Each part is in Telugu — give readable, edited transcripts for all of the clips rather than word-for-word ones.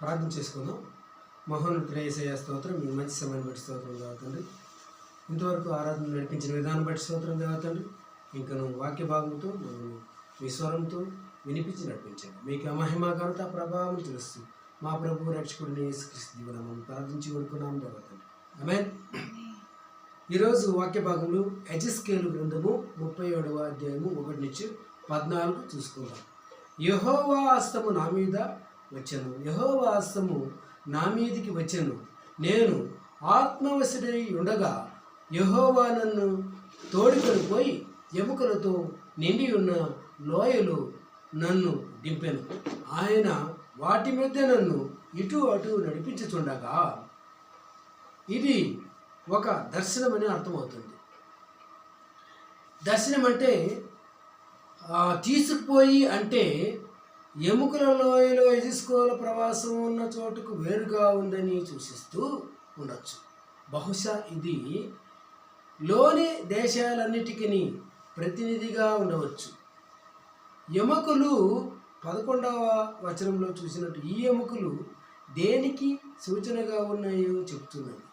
ప్రార్థన చేసుకుందాం. మహోన్నతుడైన యేసయ్య స్తోత్రం, మీ మంచి సమయం బట్టి స్తోత్రం దేవతండ్రి. ఇంతవరకు ఆరాధన నడిపించిన విధానం బట్టి స్తోత్రం దేవతండ్రి. ఇంకను వాక్య భాగంతో మనం మీ స్వరంతో వినిపించి నడిపించండి. మీకు మహిమ ఘనత ప్రభావం తెలుస్తూ మా ప్రభు రక్షకుడిని యేసుక్రీస్తు మనం ప్రార్థించి కొడుకున్నాం దేవతండ్రి. ఆమేన్. ఈరోజు వాక్య భాగంలో యెహెజ్కేలు గ్రంథము 37వ అధ్యాయము 1 నుంచి 14 చూసుకుందాం. యెహోవా హస్తము నా మీద వచ్చెను, యెహోవా హస్తము నా మీదికి వచ్చెను. నేను ఆత్మవశుడై ఉండగా యెహోవా నన్ను తోడుకొని పోయి ఎముకలతో నిండి ఉన్న లోయలు నన్ను దింపెను. ఆయన వాటి మధ్య నన్ను ఇటు అటు నడిపించుచుండగా, ఇది ఒక దర్శనం అని అర్థమవుతుంది. దర్శనం అంటే తీసుకుపోయి అంటే ఎముకల లోయలో యెహెజ్కేలు ప్రవాసం ఉన్న చోటుకు వేరుగా ఉందని సూచిస్తూ ఉండొచ్చు. బహుశా ఇది లోని దేశాలన్నిటికీ ప్రతినిధిగా ఉండవచ్చు. ఎముకలు 11వ వచనంలో చూసినట్టు ఈ ఎముకలు దేనికి సూచనగా ఉన్నాయో చెప్తున్నది.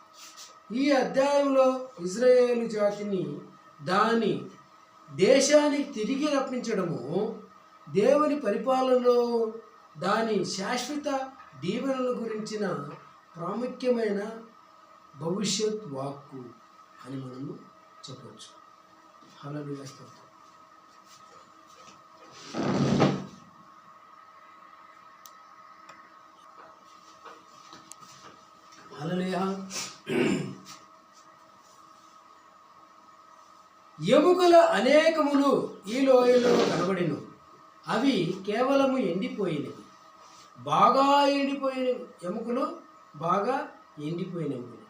ఈ అధ్యాయంలో ఇజ్రాయేలు జాతిని దాని దేశానికి తిరిగి రప్పించడము, దేవుని పరిపాలనలో దాని శాశ్వత దీవెనల గురించిన ప్రాముఖ్యమైన భవిష్యత్ వాక్కు అని మనము చెప్పవచ్చు. హల్లెలూయా. హల్లెలూయా. ఎముకల అనేకములు ఈ లోయలో కనబడిను. అవి కేవలము ఎండిపోయినవి, బాగా ఎండిపోయినవి. ఎముకలు బాగా ఎండిపోయిన ఎముకలు.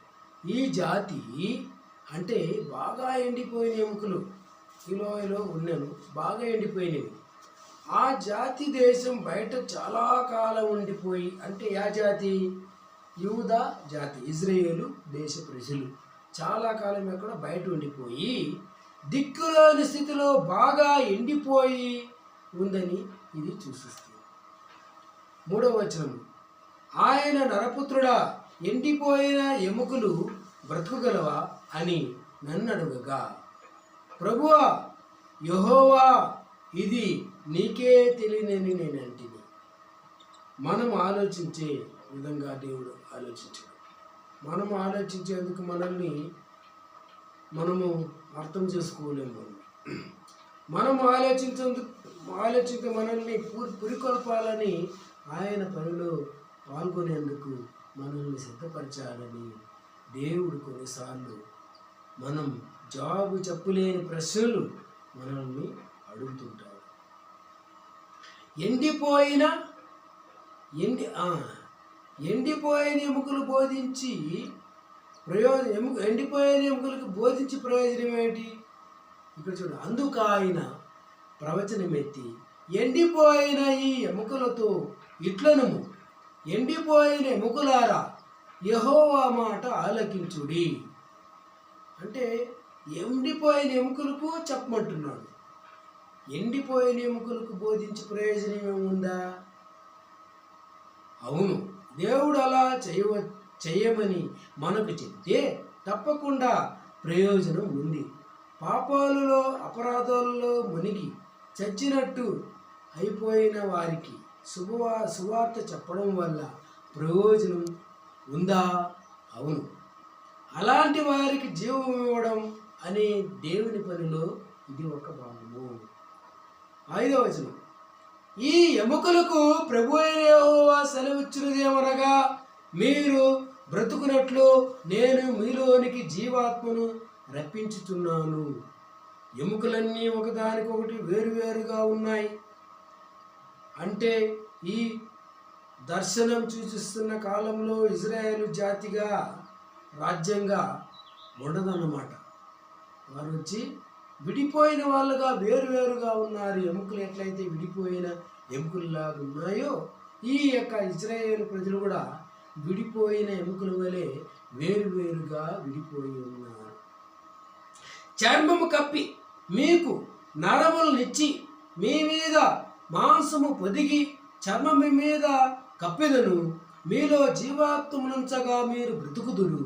ఈ జాతి అంటే బాగా ఎండిపోయిన ఎముకలు ఈ లోయలో ఉన్నను, బాగా ఎండిపోయినవి. ఆ జాతి దేశం బయట చాలా కాలం ఉండిపోయి, అంటే ఆ జాతి యూదా జాతి, ఇజ్రాయేలు దేశ ప్రజలు చాలా కాలం ఎక్కడ బయట ఉండిపోయి దిక్కులేని స్థితిలో బాగా ఎండిపోయి ఉందని ఇది సూచిస్తుంది. 3వ వచనం, ఆయన నరపుత్రుడా, ఎండిపోయిన ఎముకలు బ్రతుకుగలవా అని నన్ను అడుగగా, ప్రభువా యెహోవా, ఇది నీకే తెలియనని నేను అంటిని. మనం ఆలోచించే విధంగా దేవుడు ఆలోచించాడు. మనం ఆలోచించేందుకు మనము అర్థం చేసుకోలేము. మనం ఆలోచించే మనల్ని పురికొల్పాలని, ఆయన పనిలో పాల్గొనేందుకు మనల్ని సిద్ధపరచాలని దేవుడు కొన్నిసార్లు మనం జవాబు చెప్పలేని ప్రశ్నలు మనల్ని అడుగుతుంటాడు. ఎండిపోయిన ఎముకలు బోధించి ఎండిపోయిన ఎముకలకు బోధించి ప్రయోజనం ఏంటి? ఇక్కడ చూడండి, అందుకు ఆయన ప్రవచనమెత్తి, ఎండిపోయిన ఈ ఎముకలతో ఇట్లనము, ఎండిపోయిన ఎముకలారా, యెహోవా మాట ఆలకించుడి. అంటే ఎండిపోయిన ఎముకలకు చెప్పమంటున్నాడు. ఎండిపోయిన ఎముకలకు బోధించి ప్రయోజనం ఏముందా? అవును, దేవుడు అలా చేయమని మనకు చెప్తే తప్పకుండా ప్రయోజనం ఉంది. పాపాలలో అపరాధాలలో మునిగి చచ్చినట్టు అయిపోయిన వారికి సువార్త చెప్పడం వల్ల ప్రయోజనం ఉందా? అవును. అలాంటి వారికి జీవం ఇవ్వడం అనే దేవుని పనిలో ఇది ఒక భాగము. 5వ వచనం, ఈ ఎముకలకు ప్రభు అయిన యెహోవా సెలవిచ్చినదేమనగా, మీరు బ్రతుకున్నట్లు నేను మీలోనికి జీవాత్మను రప్పించుచున్నాను. ఎముకలన్నీ ఒకదానికొకటి వేరువేరుగా ఉన్నాయి. అంటే ఈ దర్శనం సూచిస్తున్న కాలంలో ఇజ్రాయేలు జాతిగా, రాజ్యంగా ఉండదన్నమాట. వారు వచ్చి విడిపోయిన వాళ్ళుగా వేరువేరుగా ఉన్నారు. ఎముకలు ఎట్లయితే విడిపోయిన ఎముకల్లాగా ఉన్నాయో, ఈ యొక్క ఇజ్రాయేలు ప్రజలు కూడా విడిపోయిన ఎముకల వలె వేరువేరుగా విడిపోయి ఉన్నారు. చర్మము కప్పి మీకు నరములనిచ్చి మీ మీద మాంసము పొదిగి చర్మము మీద కప్పెదను. మీలో జీవాత్మనుంచగా మీరు బ్రతుకుదురు.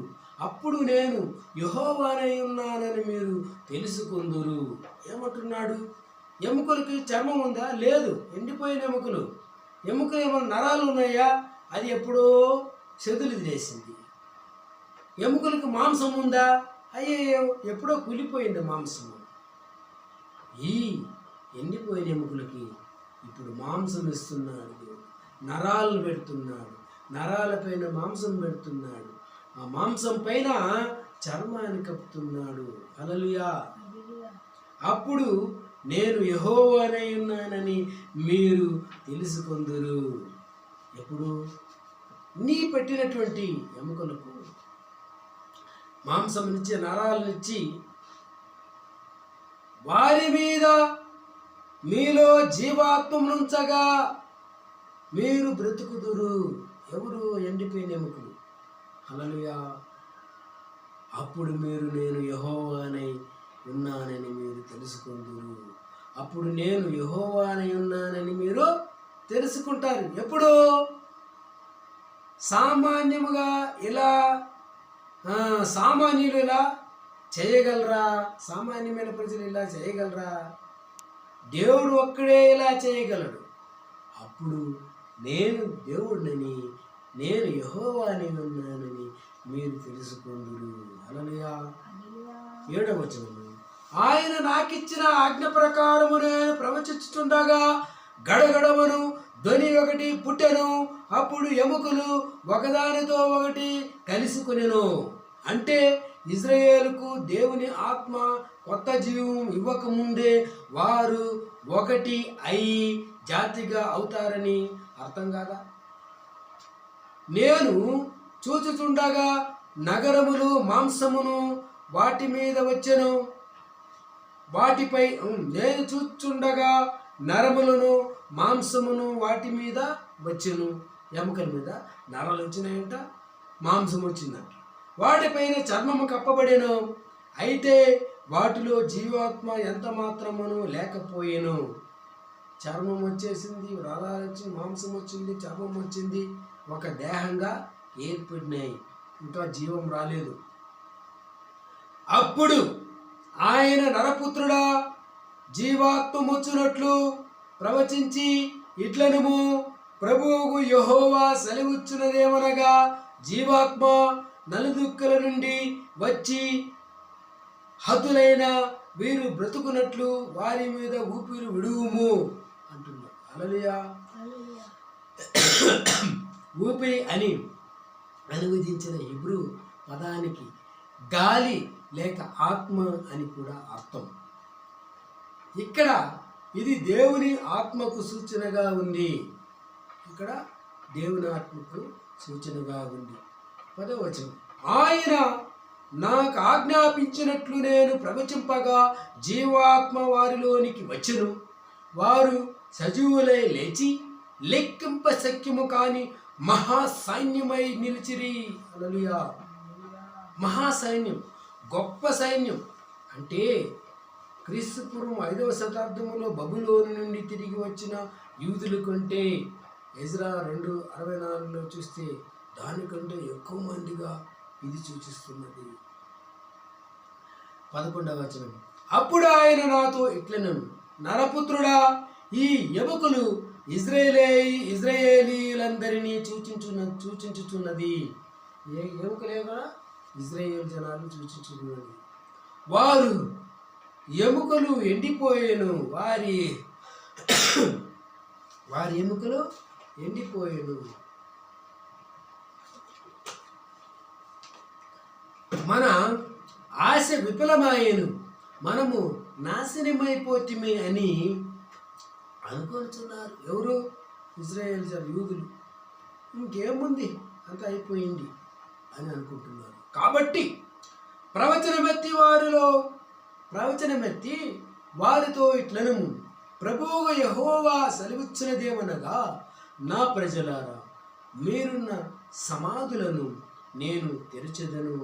అప్పుడు నేను యెహోవానై ఉన్నానని మీరు తెలుసుకుందురు. ఏమంటున్నాడు? ఎముకలకి చర్మం ఉందా? లేదు, ఎండిపోయిన ఎముకలు. ఎముకలు ఏమైనా నరాలు ఉన్నాయా? అది ఎప్పుడో చెదులు తినేసింది. ఎముకలకు మాంసం ఉందా? అయ్యో, ఎప్పుడో కులిపోయింది మాంసము. ఈ ఎండిపోయిన ఎముకలకి ఇప్పుడు మాంసం ఇస్తున్నాడు దేవుడు. నరాలను పెడుతున్నాడు, నరాలపైన మాంసం పెడుతున్నాడు, ఆ మాంసం పైన చర్మాన్ని కప్పుతున్నాడు. హల్లెలూయా. అప్పుడు నేను యెహోవానై ఉన్నానని మీరు తెలుసుకొందురు. ఎప్పుడు? నీ పెట్టినటువంటి ఎముకలకు మాంసంనిచ్చి నరాలనిచ్చి వారి మీద మీలో జీవాత్మనుంచగా మీరు బ్రతుకుదురు. ఎవరు? ఎండిపోయిన ఎముకలు. హల్లెలూయా. అప్పుడు నేను యెహోవానై ఉన్నానని మీరు తెలుసుకుందురు. అప్పుడు నేను యెహోవానై ఉన్నానని మీరు తెలుసుకుంటారు. ఎప్పుడు? సామాన్యముగా ఇలా సామాన్యులు ఇలా చేయగలరా? సామాన్యమైన ప్రజలు ఇలా చేయగలరా? దేవుడు ఒక్కడే ఇలా చేయగలడు. అప్పుడు నేను దేవుడినని, నేను యెహోవానై ఉన్నానని మీరు తెలుసుకుందురు. హల్లెలూయా. 7వ వచనము. ఆయన నాకిచ్చిన ఆజ్ఞ ప్రకారము నేను ప్రవచించుచుండగా గడగడమను ధ్వని ఒకటి పుట్టెను. అప్పుడు ఎముకలు ఒకదానితో ఒకటి కలుసుకొనెను. అంటే ఇజ్రాయేలుకు దేవుని ఆత్మ కొత్త జీవం ఇవ్వకముందే వారు ఒకటి అయి జాతిగా అవుతారని అర్థం కాదా? నేను చూచుచుండగా నగరములు మాంసమును వాటి మీద వచ్చెను. వాటిపై నేను చూచుండగా నరములను మాంసమును వాటి మీద వచ్చెను. ఎముకల మీద నరాలు వచ్చినాయంట, మాంసం వచ్చిందంట. వాటిపైన చర్మము కప్పబడెను. అయితే వాటిలో జీవాత్మ ఎంత మాత్రమును లేకపోయేను. చర్మం వచ్చేసింది, నరాలు వచ్చింది, మాంసం వచ్చింది, చర్మం వచ్చింది, ఒక దేహంగా ఏర్పడినాయి, ఇంకా జీవం రాలేదు. అప్పుడు ఆయన నరపుత్రుడా, జీవాత్మ వచ్చునట్లు ప్రవచించి ఇట్లనుము, ప్రభువుకు యెహోవా సెలవిచ్చున్నదేమనగా, జీవాత్మ నలుదుక్కల నుండి వచ్చి హతులైన వీరు బ్రతుకున్నట్లు వారి మీద ఊపిరి విడువుము అంటున్నాడు. హల్లెలూయా. ఊపిరి అని అనువదించిన హీబ్రూ పదానికి గాలి లేక ఆత్మ అని కూడా అర్థం. ఇక్కడ ఇది దేవుని ఆత్మకు సూచనగా ఉంది. ఇక్కడ దేవుని ఆత్మకు సూచనగా ఉంది. 10వ వచనం. ఆయన నాకు ఆజ్ఞాపించినట్లు నేను ప్రవచింపగా జీవాత్మ వారిలోనికి వచ్చెను. వారు సజీవులై లేచి లెక్కింప శక్యము కాని మహాసైన్యమై నిలిచిరి. హల్లెలూయా. మహాసైన్యం, గొప్ప సైన్యం. అంటే క్రీస్తుపూర్వం 5వ శతాబ్దంలో బబులోను నుండి తిరిగి వచ్చిన యూదుల కంటే ఎజ్రా 2:64లో చూస్తే దానికంటే ఎక్కువ మందిగా ఇది సూచిస్తున్నది. 11వ వచనం. అప్పుడు ఆయన నాతో ఇట్లనెను, నరపుత్రుడా, ఈ ఎముకలు ఇజ్రాయేలీలందరినీ సూచించుచున్నది. ఎముకలేగా ఇజ్రాయేల్ జనాలు సూచించుతున్నది. వారు ఎముకలు ఎండిపోయేను, వారి ఎముకలు ఎండిపోయేను. మన ఆశ విఫలమాయేను, మనము నాశనమైపోతిమే అని అనుకుంటున్నారు. ఎవరు? ఇజ్రాయేల్ యూదులు. ఇంకేముంది, అంత అయిపోయింది అని అనుకుంటున్నారు. కాబట్టి ప్రవచనమెత్తి వారితో ఇట్లనము, ప్రభువు యెహోవా సెలవిచ్చినదేమనగా, నా ప్రజలారా, మీరున్న సమాధులను నేను తెరచెదను,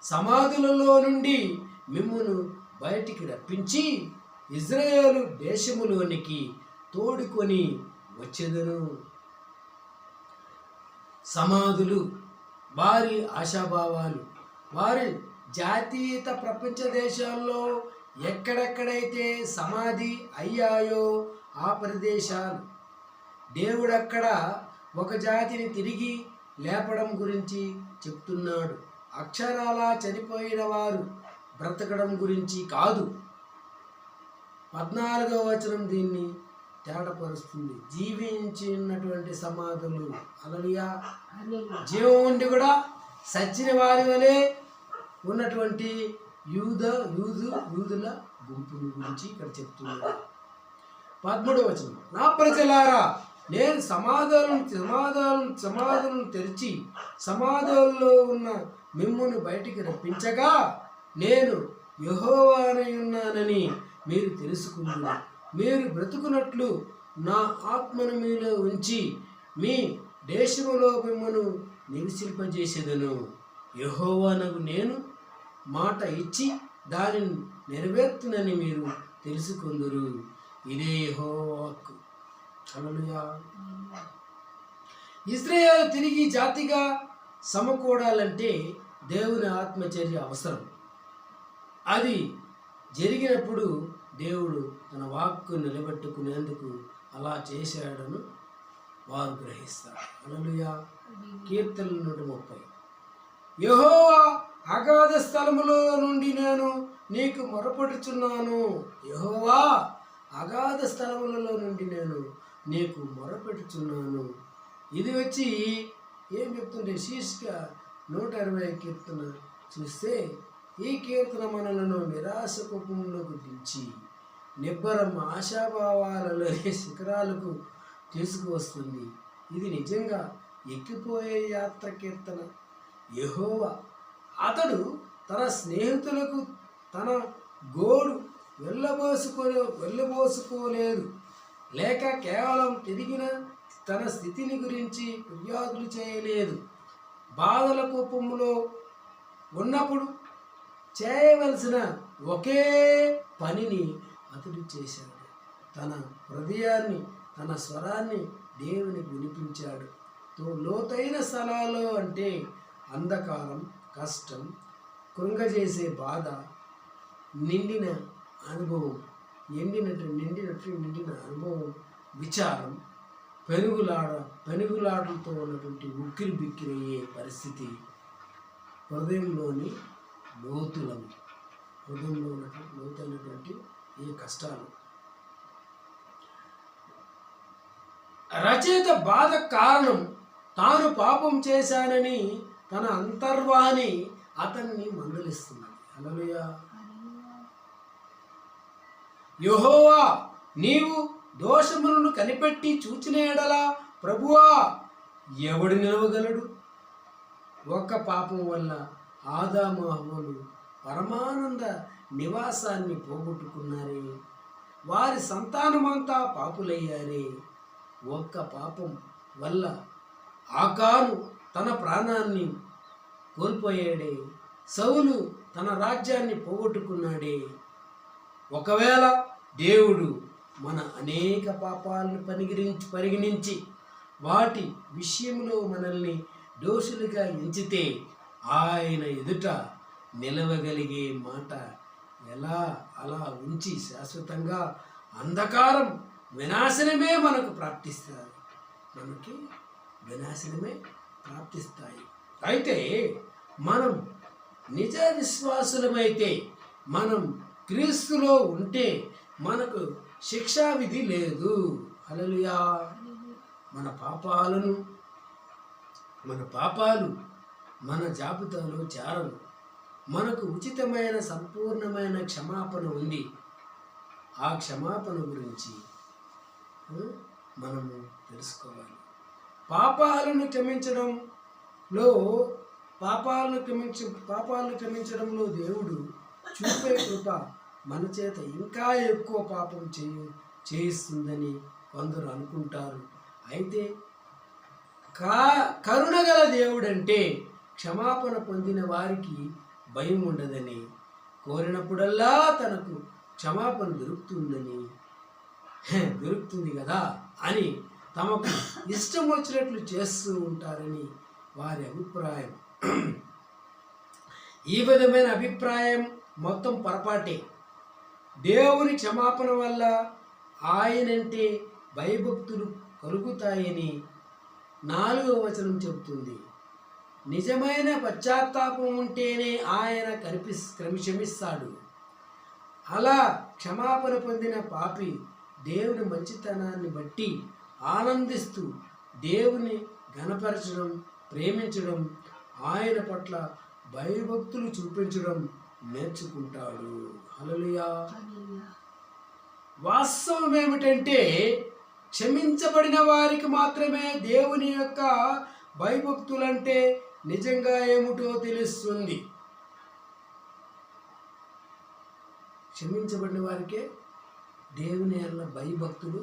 సమాధులలో నుండి మిమ్మును బయటికి రప్పించి ఇజ్రాయేలు దేశములోనికి తోడుకొని వచ్చెదను. సమాధులు, వారి ఆశాభావాలు, వారి జాతీయత ప్రపంచ దేశాల్లో ఎక్కడెక్కడైతే సమాధి అయ్యాయో ఆ ప్రదేశాలు, దేవుడక్కడ ఒక జాతిని తిరిగి లేపడం గురించి చెప్తున్నాడు. అక్షరాల చనిపోయిన వారు బ్రతకడం గురించి కాదు. 14వ వచనం దీన్ని తేటపరుస్తుంది. జీవించినటువంటి సమాధులు, హల్లెలూయా, జీవం ఉండి కూడా సచ్చిన వారి వలె ఉన్నటువంటి యూదుల గుంపుల గురించి ఇక్కడ చెప్తున్నాడు. 13వ వచనం, నా ప్రజలారా, నేను సమాధులను తెరిచి సమాధుల్లో ఉన్న మిమ్మును బయటికి రప్పించగా నేను యెహోవానై ఉన్నానని మీరు తెలుసుకుందురు. మీరు బ్రతుకున్నట్లు నా ఆత్మను మీలో ఉంచి మీ దేశములో మిమ్మను నివసింపజేసేదను. యెహోవానగు నేను మాట ఇచ్చి దానిని నెరవేర్తునని మీరు తెలుసుకుందురు. ఇదే యెహోవా వాక్కు. హల్లెలూయా. ఇశ్రాయేలు తిరిగి జాతిగా సమకూడాలంటే దేవుని ఆత్మచర్య అవసరం. అది జరిగినప్పుడు దేవుడు తన వాక్కు నిలబెట్టుకునేందుకు అలా చేశాడని వారు గ్రహిస్తారు. హల్లెలూయా. కీర్తనలు 130. యెహోవా అగాధ స్థలములో నుండి నేను నీకు మొరపెట్టుచున్నాను. యెహోవా అగాధ స్థలములలో నుండి నేను నీకు మొరపెట్టుచున్నాను. ఇది వచ్చి ఏం చెప్తుంటే శీర్షిక 120 కీర్తన చూస్తే, ఈ కీర్తన మనలను నిరాశ కోపంలోకి దించి నిబ్బరం ఆశాభావాలలోని శిఖరాలకు తీసుకువస్తుంది. ఇది నిజంగా ఎక్కిపోయే యాత్ర కీర్తన. యెహోవా అతడు తన స్నేహితులకు తన గోడు వెళ్ళబోసుకోలేదు, లేక కేవలం తిరిగిన తన స్థితిని గురించి ఫిర్యాదులు చేయలేదు. బాధల కోపంలో ఉన్నప్పుడు చేయవలసిన ఒకే పనిని అతడు చేశాడు. తన హృదయాన్ని, తన స్వరాన్ని దేవునికి వినిపించాడు. లోతైన స్థలాల్లో అంటే అంధకారం, కష్టం, కృంగజేసే బాధ, నిండిన అనుభవం, నిండిన అనుభవం, విచారం, పెనుగులాటలతో ఉన్నటువంటి ఉక్కిరి బిక్కిరయ్యే పరిస్థితి, హృదయంలోని లోతైనటువంటి ఈ కష్టాలు. రచయిత బాధ కారణం తాను పాపం చేశానని తన అంతర్వాణి అతన్ని మందలిస్తున్నది. హల్లెలూయా. యెహోవా నీవు దోషములను కనిపెట్టి చూచిన ఎడల ప్రభువా ఎవడు నిలవగలడు? ఒక్క పాపం వల్ల ఆదాము హవ్వలు పరమానంద నివాసాన్ని పోగొట్టుకున్నారే. వారి సంతానమంతా పాపులయ్యారే. ఒక్క పాపం వల్ల ఆకాను తన ప్రాణాన్ని కోల్పోయాడే. సౌలు తన రాజ్యాన్ని పోగొట్టుకున్నాడే. ఒకవేళ దేవుడు మన అనేక పాపాలను పరిగణించి వాటి విషయంలో మనల్ని దోషులుగా ఎంచితే ఆయన ఎదుట నిలవగలిగే మాట ఎలా అలా ఉంచి శాశ్వతంగా అంధకారం వినాశనమే మనకి ప్రాప్తిస్తాయి. అయితే మనం నిజ విశ్వాసులమైతే, మనం క్రీస్తులో ఉంటే మనకు శిక్షా విధి లేదు. హల్లెలూయా. మన పాపాలు మన జాబితాలో చేరవు. మనకు ఉచితమైన సంపూర్ణమైన క్షమాపణ ఉంది. ఆ క్షమాపణ గురించి మనము తెలుసుకోవాలి. పాపాలను క్షమించడంలో దేవుడు చూపే కృప మన చేత ఇంకా ఎక్కువ పాపం చేయిస్తుందని కొందరు అనుకుంటారు. అయితే కరుణగల దేవుడంటే క్షమాపణ పొందిన వారికి భయం ఉండదని, కోరినప్పుడల్లా తనకు క్షమాపణ దొరుకుతుంది కదా అని తమకు ఇష్టం వచ్చినట్లు చేస్తూ ఉంటారని వారి అభిప్రాయం. ఈ విధమైన అభిప్రాయం మొత్తం పొరపాటే. దేవుని క్షమాపణ వల్ల ఆయనంటే భయభక్తులు కలుగుతాయని 4వ వచనం చెబుతుంది. నిజమైన పశ్చాత్తాపం ఉంటేనే ఆయన క్షమిస్తాడు. అలా క్షమాపణ పొందిన పాపి దేవుని మంచితనాన్ని బట్టి ఆనందిస్తూ దేవుని ఘనపరచడం, ప్రేమించడం, ఆయన పట్ల భయభక్తులు చూపించడం నేర్చుకుంటాడు. హల్లెలూయా. వాస్తవం ఏమిటంటే క్షమించబడిన వారికి మాత్రమే దేవుని యొక్క భయభక్తులంటే నిజంగా ఏమిటో తెలుస్తుంది. క్షమించబడిన వారికే దేవుని వల్ల భయభక్తులు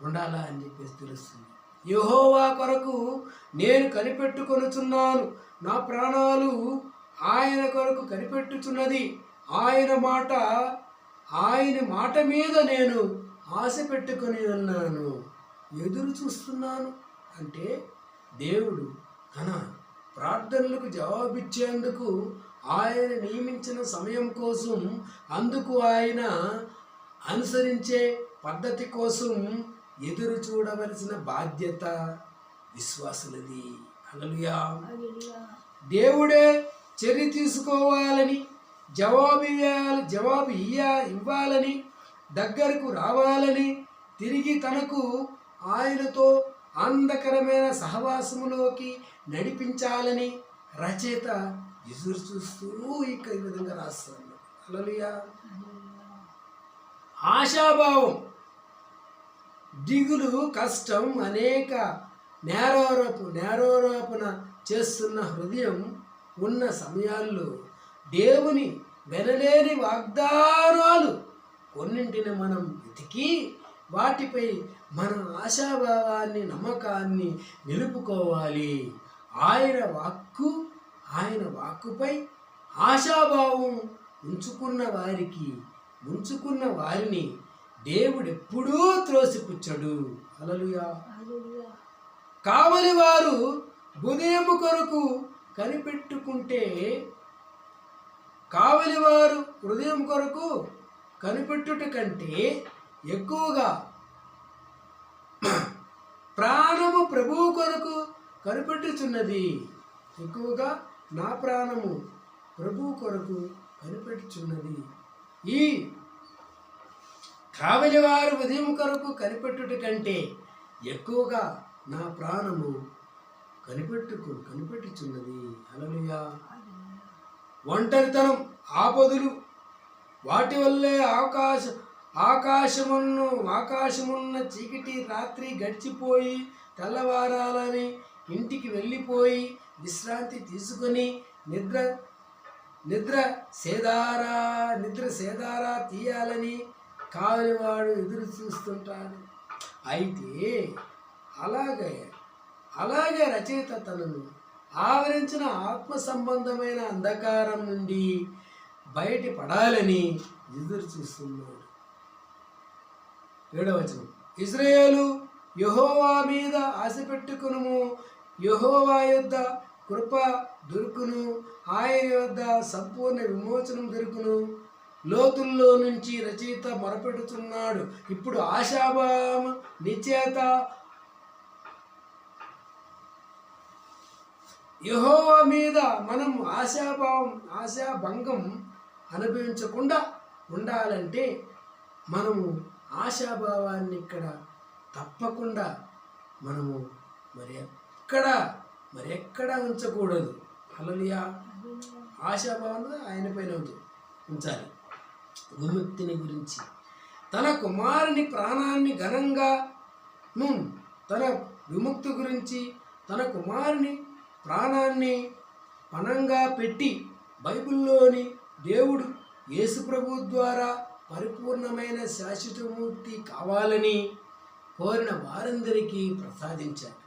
ఉండాలా అని చెప్పేసి తెలుస్తుంది. యెహోవా కొరకు నేను కనిపెట్టుకొనుచున్నాను, నా ప్రాణాలు ఆయన కొరకు కనిపెట్టుచున్నది. ఆయన మాట మీద నేను ఆశ పెట్టుకొని ఉన్నాను, ఎదురు చూస్తున్నాను. అంటే దేవుడు తన ప్రార్థనలకు జవాబిచ్చేందుకు ఆయన నియమించిన సమయం కోసం, అందుకు ఆయన అనుసరించే పద్ధతి కోసం ఎదురు చూడవలసిన బాధ్యత విశ్వాసులది. హల్లెలూయా. దేవుడే చర్య తీసుకోవాలని, జవాబు ఇవ్వాలని, దగ్గరకు రావాలని, తిరిగి తనకు ఆయనతో ఆనందకరమైన సహవాసములోకి నడిపించాలని రచయిత ఎదురు చూస్తూ ఈ విధంగా రాస్తాను. హల్లెలూయా. ఆశాభావం, దిగులు, కష్టం, అనేక నేరారోపణ చేస్తున్న హృదయం ఉన్న సమయాల్లో దేవుని వినలేని వాగ్దానాలు కొన్నింటిని మనం వెతికి వాటిపై మన ఆశాభావాన్ని, నమ్మకాన్ని నిలుపుకోవాలి. ఆయన వాక్కుపై ఆశాభావం ఉంచుకున్న వారిని దేవుడెప్పుడూ త్రోసిపుచ్చడు. హల్లెలూయా. కావలి వారు హృదయం కొరకు కనిపెట్టుట కంటే ఎక్కువగా ప్రాణము ప్రభువు కొరకు కనిపెట్టుచున్నది. ఎక్కువగా నా ప్రాణము ప్రభువు కొరకు కనిపెట్టుచున్నది. ఈ కావలి వారు ఉదయం కొరకు కనిపెట్టుట కంటే ఎక్కువగా నా ప్రాణము కనిపెట్టుచున్నది. హల్లెలూయా. ఒంటరితనం, ఆపదలు, వాటి వల్లే ఆకాశమున్న చీకటి రాత్రి గడిచిపోయి తెల్లవారాలని ఇంటికి వెళ్ళిపోయి విశ్రాంతి తీసుకొని నిద్ర సేదారా తీయాలని కావలివాడు ఎదురు చూస్తుంటాడు. అయితే అలాగే రచయిత తనను ఆవరించిన ఆత్మ సంబంధమైన అంధకారం నుండి బయటపడాలని ఎదురు చూస్తున్నాడు. 7వ వచనం, ఇశ్రాయేలు యెహోవా మీద ఆశ పెట్టుకొనుము, యెహోవా యొద్ద కృప దొరుకును, ఆయన యొద్ద సంపూర్ణ విమోచనం దొరుకును. లోతుల్లో నుంచి రచయిత మొరపెడుతున్నాడు. ఇప్పుడు ఆశాభావం నిశ్చేత యెహోవా మీద మనం ఆశాభంగం అనుభవించకుండా ఉండాలంటే మనము ఆశాభావాన్ని ఇక్కడ తప్పకుండా మనము మరి ఎక్కడ ఉంచకూడదు. హల్లెలూయా. ఆశాభావం ఆయన పైన ఉంచాలి. విముక్తిని గురించి తన కుమారుని ప్రాణాన్ని తన విముక్తి గురించి తన కుమారుని ప్రాణాన్ని పణంగా పెట్టి బైబిల్లోని దేవుడు యేసుప్రభు ద్వారా పరిపూర్ణమైన శాశ్వతమూర్తి కావాలని కోరిన వారందరికీ ప్రసాదించాడు.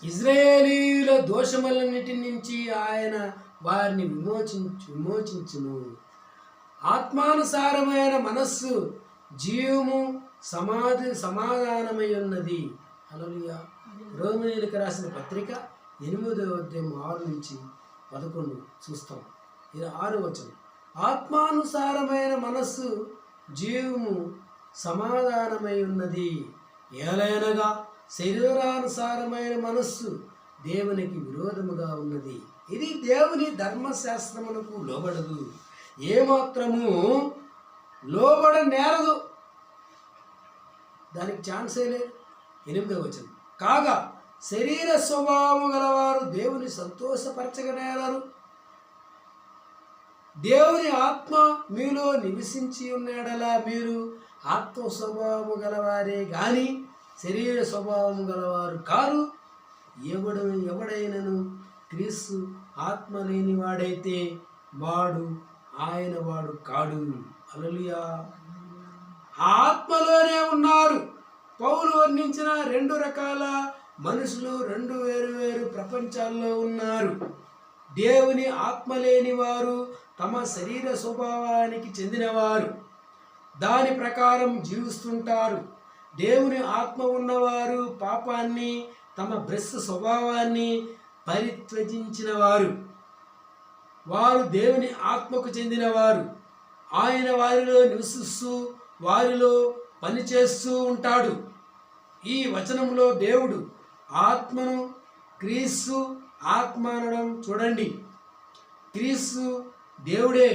ఇశ్రాయేలీయుల దోషములన్నిటి నుంచి ఆయన వారిని విమోచించును. ఆత్మానుసారమైన మనస్సు జీవము సమాధానమై ఉన్నది. హల్లెలూయా. రోమీయులకు రాసిన పత్రిక 8వ అధ్యాయం 6-11 చూస్తాం. ఇది 6వ వచనం. ఆత్మానుసారమైన మనస్సు జీవము సమాధానమై ఉన్నది, ఏలైనగా శరీరానుసారమైన మనస్సు దేవునికి విరోధముగా ఉన్నది. ఇది దేవుని ధర్మశాస్త్రమునకు లోబడదు, ఏమాత్రము లోబడనేరదు. దానికి ఛాన్సే లేదు. 8వ వచనం. కాగా శరీర స్వభావం గలవారు దేవుని సంతోషపరచగనేరరు. దేవుని ఆత్మ మీలో నివసించి ఉన్నాడలా మీరు ఆత్మ స్వభావము గలవారే గాని శరీర స్వభావము గలవారు కారు. ఎవడైనను క్రీస్తు ఆత్మ లేని వాడైతే వాడు ఆయన వాడు కాడు. హల్లెలూయా. ఆత్మలోనే ఉన్నారు. పౌలు వర్ణించిన 2 రకాల మనుషులు 2 వేరు ప్రపంచాల్లో ఉన్నారు. దేవుని ఆత్మ లేని వారు తమ శరీర స్వభావానికి చెందినవారు, దాని ప్రకారం జీవిస్తుంటారు. దేవుని ఆత్మ ఉన్నవారు పాపాన్ని, తమ భ్రష్ట స్వభావాన్ని పరిత్యజించిన వారు. వారు దేవుని ఆత్మకు చెందినవారు. ఆయన వారిలో నివసిస్తూ వారిలో పనిచేస్తూ ఉంటాడు. ఈ వచనంలో దేవుడు ఆత్మను క్రీస్తు ఆత్మ అనడం చూడండి. క్రీస్తు దేవుడే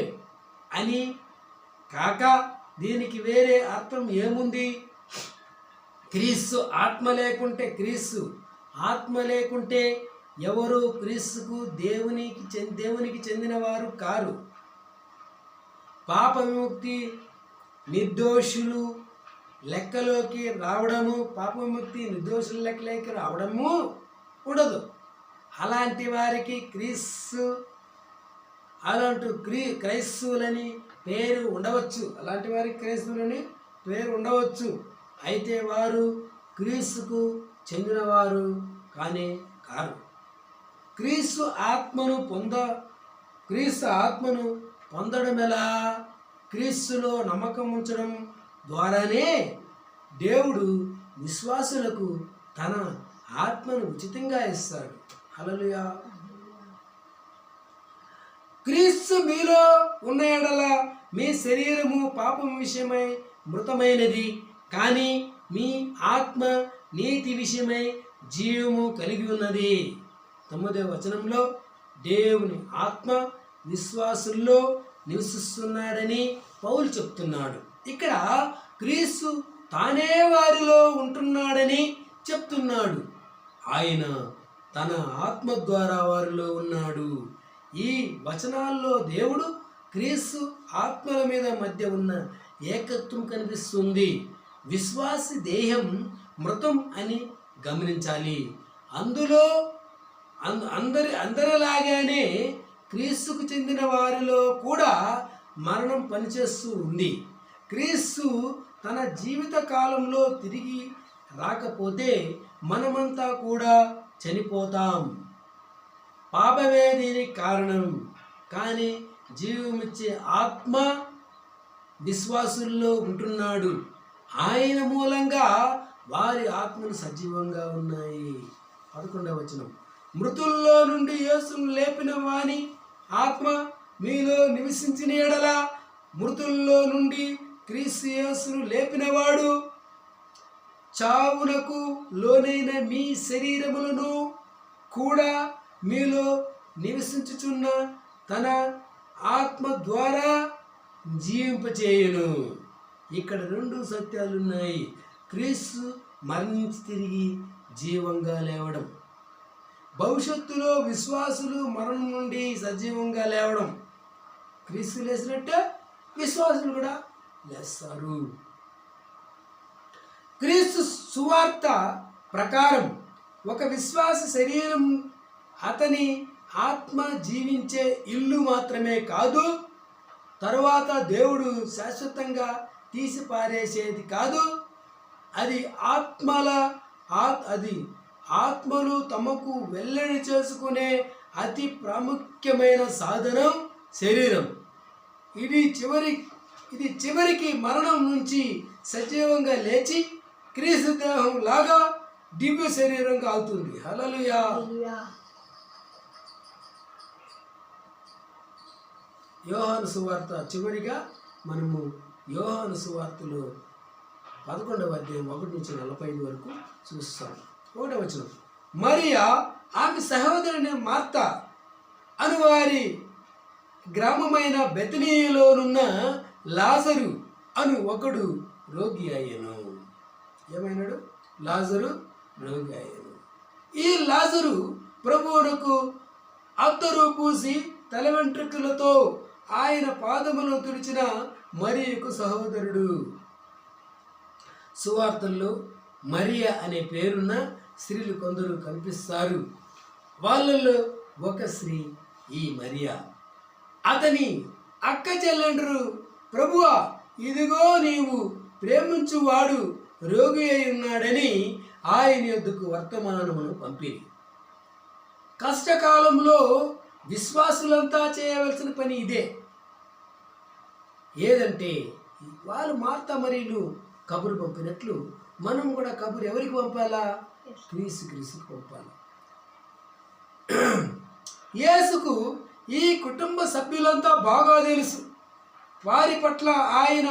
అని కాక దీనికి వేరే అర్థం ఏముంది? క్రీస్తు ఆత్మ లేకుంటే ఎవరు క్రీస్తుకు దేవునికి చెందినవారు కారు. పాప విముక్తి నిర్దోషులు లెక్కలోకి రావడము, పాప విముక్తి నిర్దోషుల లెక్కలోకి రావడము ఉండదు. అలాంటి వారికి క్రైస్తవులని పేరు ఉండవచ్చు. అలాంటి వారికి క్రైస్తవులని పేరు ఉండవచ్చు. అయితే వారు క్రీస్తుకు చెందినవారు కానే కారు. క్రీస్తు ఆత్మను పొందడం ఎలా? క్రీస్తులో నమ్మకం ఉంచడం ద్వారానే దేవుడు విశ్వాసులకు తన ఆత్మను ఉచితంగా ఇస్తాడు. హల్లెలూయా. క్రీస్తు మీలో ఉన్న యెడల మీ శరీరము పాపం విషయమై మృతమైనది, కానీ మీ ఆత్మ నీతి విషయమై జీవము కలిగి ఉన్నది. 9వ వచనంలో దేవుని ఆత్మ విశ్వాసుల్లో నివసిస్తున్నాడని పౌలు చెప్తున్నాడు. ఇక్కడ క్రీస్తు తానే వారిలో ఉంటున్నాడని చెప్తున్నాడు. ఆయన తన ఆత్మ ద్వారా వారిలో ఉన్నాడు. ఈ వచనాల్లో దేవుడు క్రీస్తు ఆత్మల మధ్య ఉన్న ఏకత్వం కనిపిస్తుంది. విశ్వాసి దేహం మృతం అని గమనించాలి. అందులో అందరిలాగానే క్రీస్తుకు చెందిన వారిలో కూడా మరణం పనిచేస్తూ ఉంది. క్రీస్తు తన జీవిత కాలంలో తిరిగి రాకపోతే మనమంతా కూడా చనిపోతాం. పాపమే దీనికి కారణం. కానీ జీవమిచ్చే ఆత్మ విశ్వాసుల్లో ఉంటున్నాడు. ఆయన మూలంగా వారి ఆత్మలు సజీవంగా ఉన్నాయి. 11వ వచనం. మృతుల్లో నుండి యేసును లేపిన వాని ఆత్మ మీలో నివసించిన యెడల మృతుల్లో నుండి క్రీస్తు యేసును లేపినవాడు చావునకు లోనైన మీ శరీరములను కూడా మీలో నివసించుచున్న తన ఆత్మ ద్వారా జీవింపచేయును. ఇక్కడ 2 సత్యాలు ఉన్నాయి. క్రీస్తు మరణించి తిరిగి జీవంగా లేవడం, భవిష్యత్తులో విశ్వాసులు మరణం నుండి సజీవంగా లేవడం. క్రీస్తు లేచినట్టే విశ్వాసులు కూడా లేస్తారు. క్రీస్తు సువార్త ప్రకారం ఒక విశ్వాస శరీరం అతని ఆత్మ జీవించే ఇల్లు మాత్రమే కాదు, తరువాత దేవుడు శాశ్వతంగా తీసి పారేసేది కాదు. అది ఆత్మలు తమకు వెల్లడి చేసుకునే అతి ప్రాముఖ్యమైన సాధనం శరీరం. ఇది చివరికి మరణం నుంచి సజీవంగా లేచి క్రీస్తు దేహం లాగా దివ్య శరీరంగా అవుతుంది. హల్లెలూయా. యోహాను సువార్త చివరిగా మనము యోహాను సువార్తలో 11వ అధ్యాయం 1-45 వరకు చూస్తాం. 1వ వచనం, మరియా ఆమె సహోదరుని మార్తా అను వారి గ్రామమైన బెతనీయులోనున్న లాజరు అను ఒకడు రోగి అయ్యను. ఏమైనాడు? లాజరు రోగి అయ్యను. ఈ లాజరు ప్రభువునకు అత్తరు పూసి తల వెంట్రుకలతో ఆయన పాదములను తుడిచిన మరియకు సహోదరుడు. సువార్తల్లో మరియ అనే పేరున్న స్త్రీలు కొందరు కనిపిస్తారు. వాళ్ళల్లో ఒక స్త్రీ ఈ మరియా. అతని అక్క చెల్లెండ్రు, ప్రభువా, ఇదిగో నీవు ప్రేమించువాడు రోగి అయి ఉన్నాడని ఆయన యొద్దకు వర్తమానమును పంపిరి. కష్టకాలంలో విశ్వాసులంతా చేయవలసిన పని ఇదే. ఏదంటే వాళ్ళు మార్తా మరియులు కబురు పంపినట్లు మనం కూడా కబురు ఎవరికి పంపాలా? క్రీస్తుకు పంపాలి. యేసుకు ఈ కుటుంబ సభ్యులంతా బాగా తెలుసు. వారి పట్ల ఆయన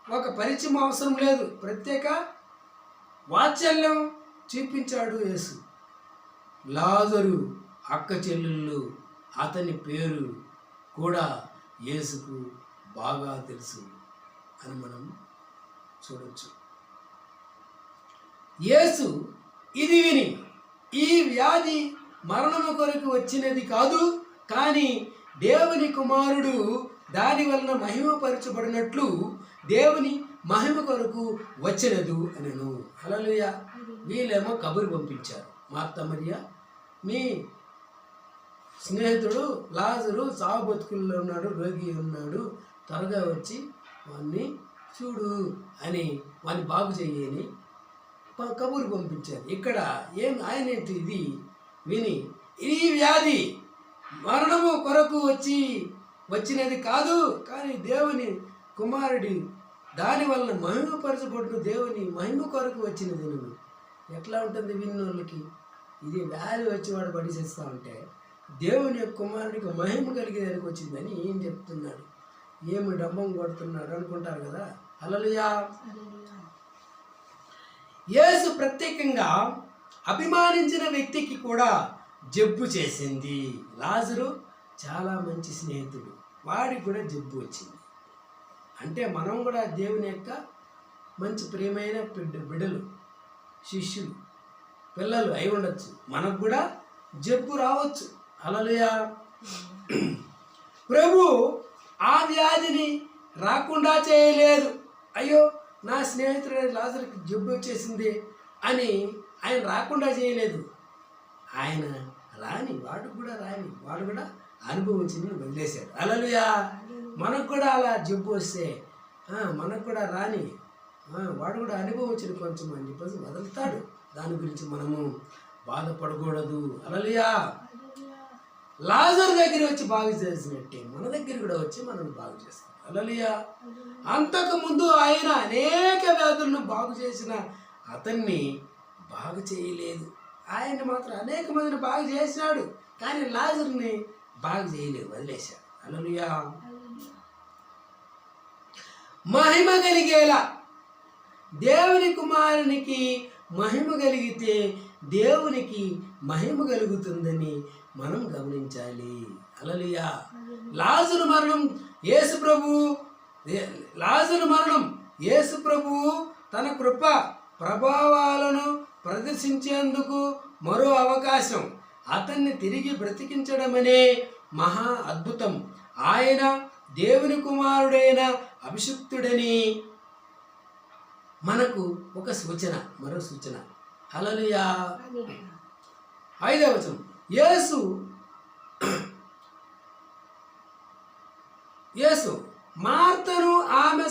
ఒక పరిచయం అవసరం లేదు, ప్రత్యేక వాత్సల్యం చూపించాడు యేసు. లాజరు అక్క చెల్లెళ్ళు, అతని పేరు కూడా యేసుకు బాగా తెలుసు అని మనం చూడవచ్చు. యేసు ఇది విని, ఈ వ్యాధి మరణము కొరకు వచ్చినది కాదు, కానీ దేవుని కుమారుడు దాని వలన మహిమపరచబడినట్లు దేవుని మహిమ కొరకు వచ్చినదు అనెను. హల్లెలూయా. వీళ్ళేమో కబురు పంపించారు. మార్తా మరియ, మీ స్నేహితుడు లాజరు చావు బతుకుల్లో ఉన్నాడు, రోగి ఉన్నాడు, త్వరగా వచ్చి వాడిని చూడు అని, వాడిని బాగు చేయని కబురు పంపించారు. ఇక్కడ ఆయన ఏంటి ఇది విని, ఈ వ్యాధి మరణము కొరకు వచ్చినది కాదు, కానీ దేవుని కుమారుడి దాని వలన మహిమపరచబడిన దేవుని మహిమ కొరకు వచ్చినది. నేను ఎట్లా ఉంటుంది విన్నోళ్ళకి? ఇది వ్యాధి వచ్చి వాడు పడిసేస్తా ఉంటే దేవుని యొక్క కుమారుడికి మహిమ కలిగేదానికి వచ్చిందని ఏం చెప్తున్నాడు, ఏమి డబ్బం కొడుతున్నాడు అనుకుంటారు కదా. హల్లెలూయా. యేసు ప్రత్యేకంగా అభిమానించిన వ్యక్తికి కూడా జబ్బు చేసింది. లాజరు చాలా మంచి స్నేహితుడు, వాడికి కూడా జబ్బు వచ్చింది. అంటే మనం కూడా దేవుని యొక్క మంచి ప్రియమైన బిడ్డలు, శిష్యులు, పిల్లలు అయి ఉండొచ్చు. మనకు కూడా జబ్బు రావచ్చు. హల్లెలూయా. ప్రభు ఆ వ్యాధిని రాకుండా చేయలేదు. అయ్యో నా స్నేహితుడు లాజరుకి జబ్బు వచ్చేసింది అని ఆయన రాకుండా చేయలేదు. ఆయన వాడు కూడా అనుభవించి వదిలేశాడు. హల్లెలూయా. మనకు కూడా అలా జబ్బు వస్తే మనకు కూడా వాడు కూడా అనుభవించిన కొంచెం అని చెప్పేసి వదులుతాడు. దాని గురించి మనము బాధపడకూడదు. హల్లెలూయా. లాజరు దగ్గర వచ్చి బాగు చేసినట్టే మన దగ్గర కూడా వచ్చి మనల్ని బాగు చేస్తాడు. హల్లెలూయా. అంతకుముందు ఆయన అనేక వ్యాధులను బాగు చేసిన అతన్ని బాగు చేయలేదు. ఆయన మాత్రం అనేక మందిని బాగు చేసినాడు, కానీ లాజరుని బాగు చేయలేదు, వదిలేశాడు. హల్లెలూయా. మహిమ కలిగేలా దేవుని కుమారునికి మహిమ కలిగితే దేవునికి మహిమ కలుగుతుందని మనం గమనించాలి. హల్లెలూయా. లాజరు మరణం యేసు ప్రభువు తన కృప ప్రభావాలను ప్రదర్శించేందుకు మరో అవకాశం, అతన్ని తిరిగి బ్రతికించడమనే మహా అద్భుతం. ఆయన దేవుని కుమారుడైన అభిషిక్తుడని మనకు ఒక సూచన, మరో సూచన. హల్లెలూయా. 5వ వచనం, యేసు మార్తను ఆమె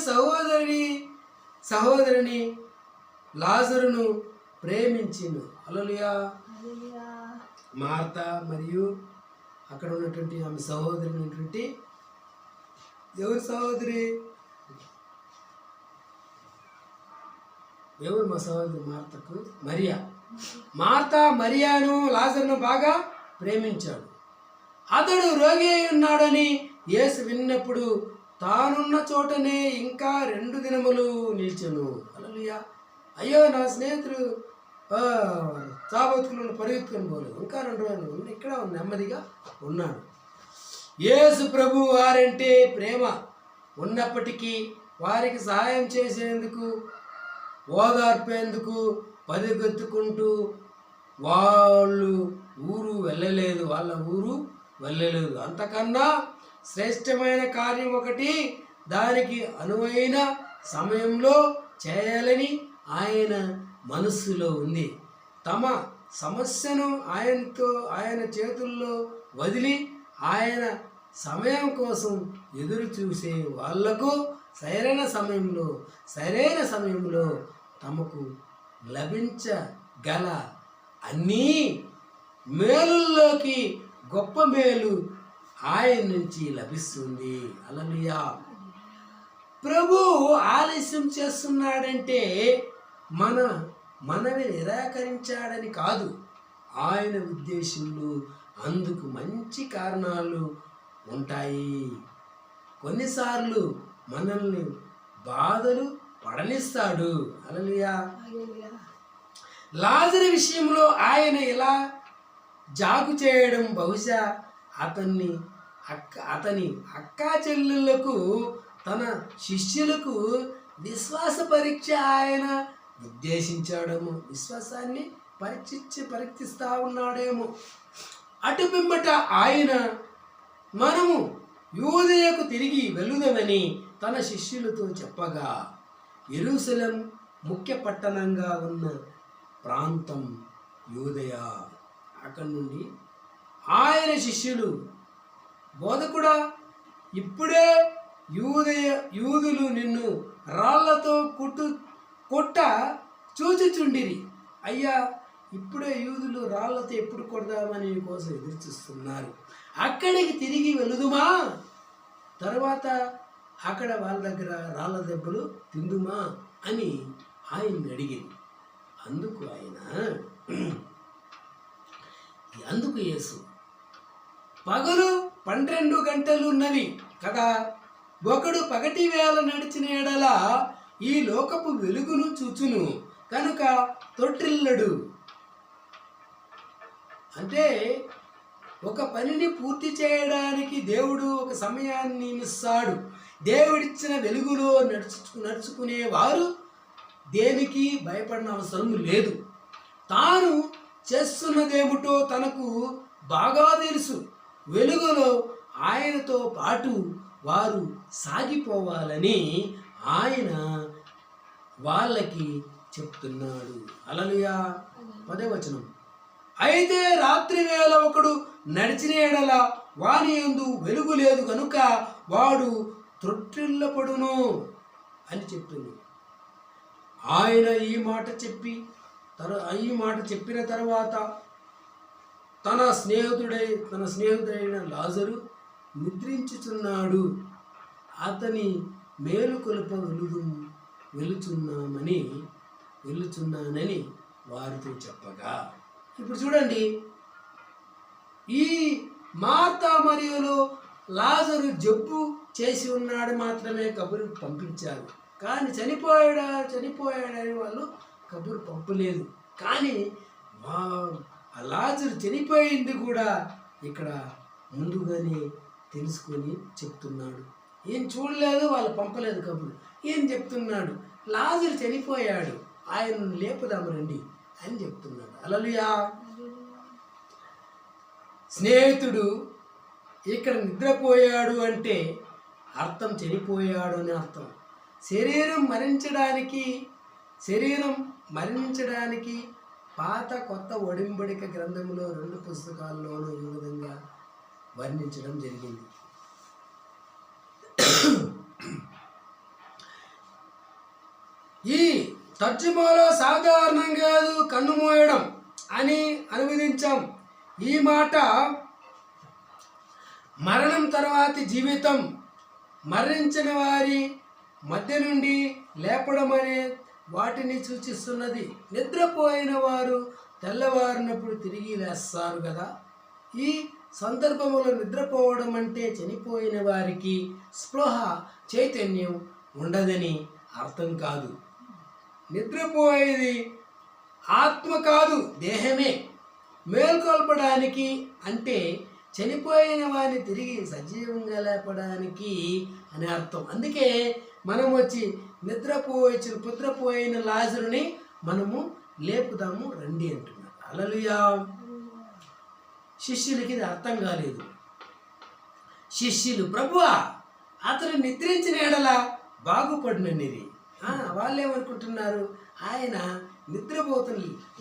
సహోదరిని లాజరును ప్రేమించిను. హల్లెలూయా. మార్త మరియు అక్కడ ఉన్నటువంటి ఆమె సహోదరునటువంటి ఎవరు సహోదరి? ఎవరు మా సహోదరి? మార్తకు మరియా. మార్తా మరియాను లాజరును బాగా ప్రేమించాడు. అతడు రోగి అయి ఉన్నాడని యేసు విన్నప్పుడు తానున్న చోటనే ఇంకా 2 దినములు నిల్చెను. హల్లెలూయా. అయ్యో నా స్నేహితుడు చాబతుకులను పరిగెత్తుకొని పోలేదు, ఇంకా 2 రోజులు ఇక్కడ నెమ్మదిగా ఉన్నాడు. యేసు ప్రభు వారంటే ప్రేమ ఉన్నప్పటికీ వారికి సహాయం చేసేందుకు, ఓదార్పేందుకు పరిగెత్తుకుంటూ వాళ్ళ ఊరు వెళ్ళలేదు. అంతకన్నా శ్రేష్టమైన కార్యం ఒకటి దానికి అనువైన సమయంలో చేయాలని ఆయన మనస్సులో ఉంది. తమ సమస్యను ఆయన చేతుల్లో వదిలి ఆయన సమయం కోసం ఎదురు చూసే వాళ్లకు సరైన సమయంలో తమకు లభించగల అన్నీ మేలుల్లోకి గొప్ప మేలు ఆయన నుంచి లభిస్తుంది. హల్లెలూయా. ప్రభు ఆలస్యం చేస్తున్నాడంటే మనవి నిరాకరించాడని కాదు. ఆయన ఉద్దేశంలో అందుకు మంచి కారణాలు ఉంటాయి. కొన్నిసార్లు మనల్ని బాధలు పడనిస్తాడు. హల్లెలూయా. లాజరు విషయంలో ఆయన ఇలా జాగు చేయడం బహుశా అతని అక్కా చెల్లెళ్లకు, తన శిష్యులకు విశ్వాస పరీక్ష ఆయన ఉద్దేశించాడేమో. విశ్వాసాన్ని పరీక్షిస్తా ఉన్నాడేమో. అటు పిమ్మట ఆయన మనము యూదయకు తిరిగి వెళ్ళుదామని తన శిష్యులతో చెప్పగా, యెరూషలేం ముఖ్య పట్టణంగా ఉన్న ప్రాంతం యూదయ. అక్కడి నుండి ఆయన శిష్యులు, బోధకుడా, ఇప్పుడే యూదులు నిన్ను రాళ్లతో కొట్ట చూచుచుండిరి. అయ్యా, ఇప్పుడే యూదులు రాళ్లతో ఎప్పుడు కొడదామని కోసం ఎదురు చూస్తున్నారు. అక్కడికి తిరిగి వెళుదుమా? తర్వాత అక్కడ వాళ్ళ దగ్గర రాళ్ళ దెబ్బలు తిందుమా అని ఆయన్ని అడిగింది. అందుకు యేసు, పగలు 12 గంటలు ఉన్నవి కదా, ఒకడు పగటి వేళ నడిచిన ఎడల ఈ లోకపు వెలుగును చూచును, కనుక తొట్టిల్లడు. అంటే ఒక పనిని పూర్తి చేయడానికి దేవుడు ఒక సమయాన్ని నియమిస్తాడు. దేవుడిచ్చిన వెలుగులో నడుచుకునేవారు దేనికి భయపడిన అవసరం లేదు. తాను చేస్తున్నదేమిటో తనకు బాగా తెలుసు. వెలుగులో ఆయనతో పాటు వారు సాగిపోవాలని ఆయన వాళ్ళకి చెప్తున్నాడు. హల్లెలూయా. 10వ వచనం. అయితే రాత్రి వేళ ఒకడు నడిచిన ఎడల వాని యందు వెలుగు లేదు కనుక వాడు త్రొట్టిల్లపడును అని చెప్తుంది. ఆయన ఈ మాట చెప్పిన తర్వాత తన స్నేహితుడైన లాజరు నిద్రించుచున్నాడు, అతని మేలుకొలుప వెళుచున్నానని వారితో చెప్పగా. ఇప్పుడు చూడండి, ఈ మార్తా మరియులు లాజరు జబ్బు చేసి ఉన్నాడు మాత్రమే కబురు పంపించారు, కానీ చనిపోయాడని వాళ్ళు కబురు పంపలేదు. కానీ లాజరు చనిపోయింది కూడా ఇక్కడ ముందుగానే తెలుసుకొని చెప్తున్నాడు. ఏం చూడలేదు, వాళ్ళు పంపలేదు కబురు. ఏం చెప్తున్నాడు? లాజరు చనిపోయాడు, ఆయనను లేపుదాము రండి అని చెప్తున్నాడు. హల్లెలూయా. స్నేహితుడు ఇక్కడ నిద్రపోయాడు అంటే అర్థం చనిపోయాడు అని అర్థం. శరీరం మరణించడానికి పాత కొత్త ఒడంబడిక గ్రంథంలో 2 పుస్తకాల్లోనూ ఈ విధంగా వర్ణించడం జరిగింది. ఈ తర్జుమాలో సాధారణంగా కన్ను మూయడం అని అనువదించాం. ఈ మాట మరణం తర్వాతి జీవితం మరణించిన వారి మధ్య నుండి లేపడం అనే వాటిని సూచిస్తున్నది. నిద్రపోయిన వారు తెల్లవారినప్పుడు తిరిగి లేస్తారు కదా. ఈ సందర్భంలో నిద్రపోవడం అంటే చనిపోయిన వారికి స్పృహ, చైతన్యం ఉండదని అర్థం కాదు. నిద్రపోయేది ఆత్మ కాదు, దేహమే. మేల్కొల్పడానికి అంటే చనిపోయిన వారిని తిరిగి సజీవంగా లేపడానికి అని అర్థం. అందుకే మనం వచ్చి పుత్రపోయిన లాజరుని మనము లేపుదాము రండి అంటున్నారు. హల్లెలూయా. శిష్యులకి ఇది అర్థం కాలేదు. శిష్యులు, ప్రభువా అతను నిద్రించిన ఎడల బాగుపడినది. వాళ్ళు ఏమనుకుంటున్నారు, ఆయన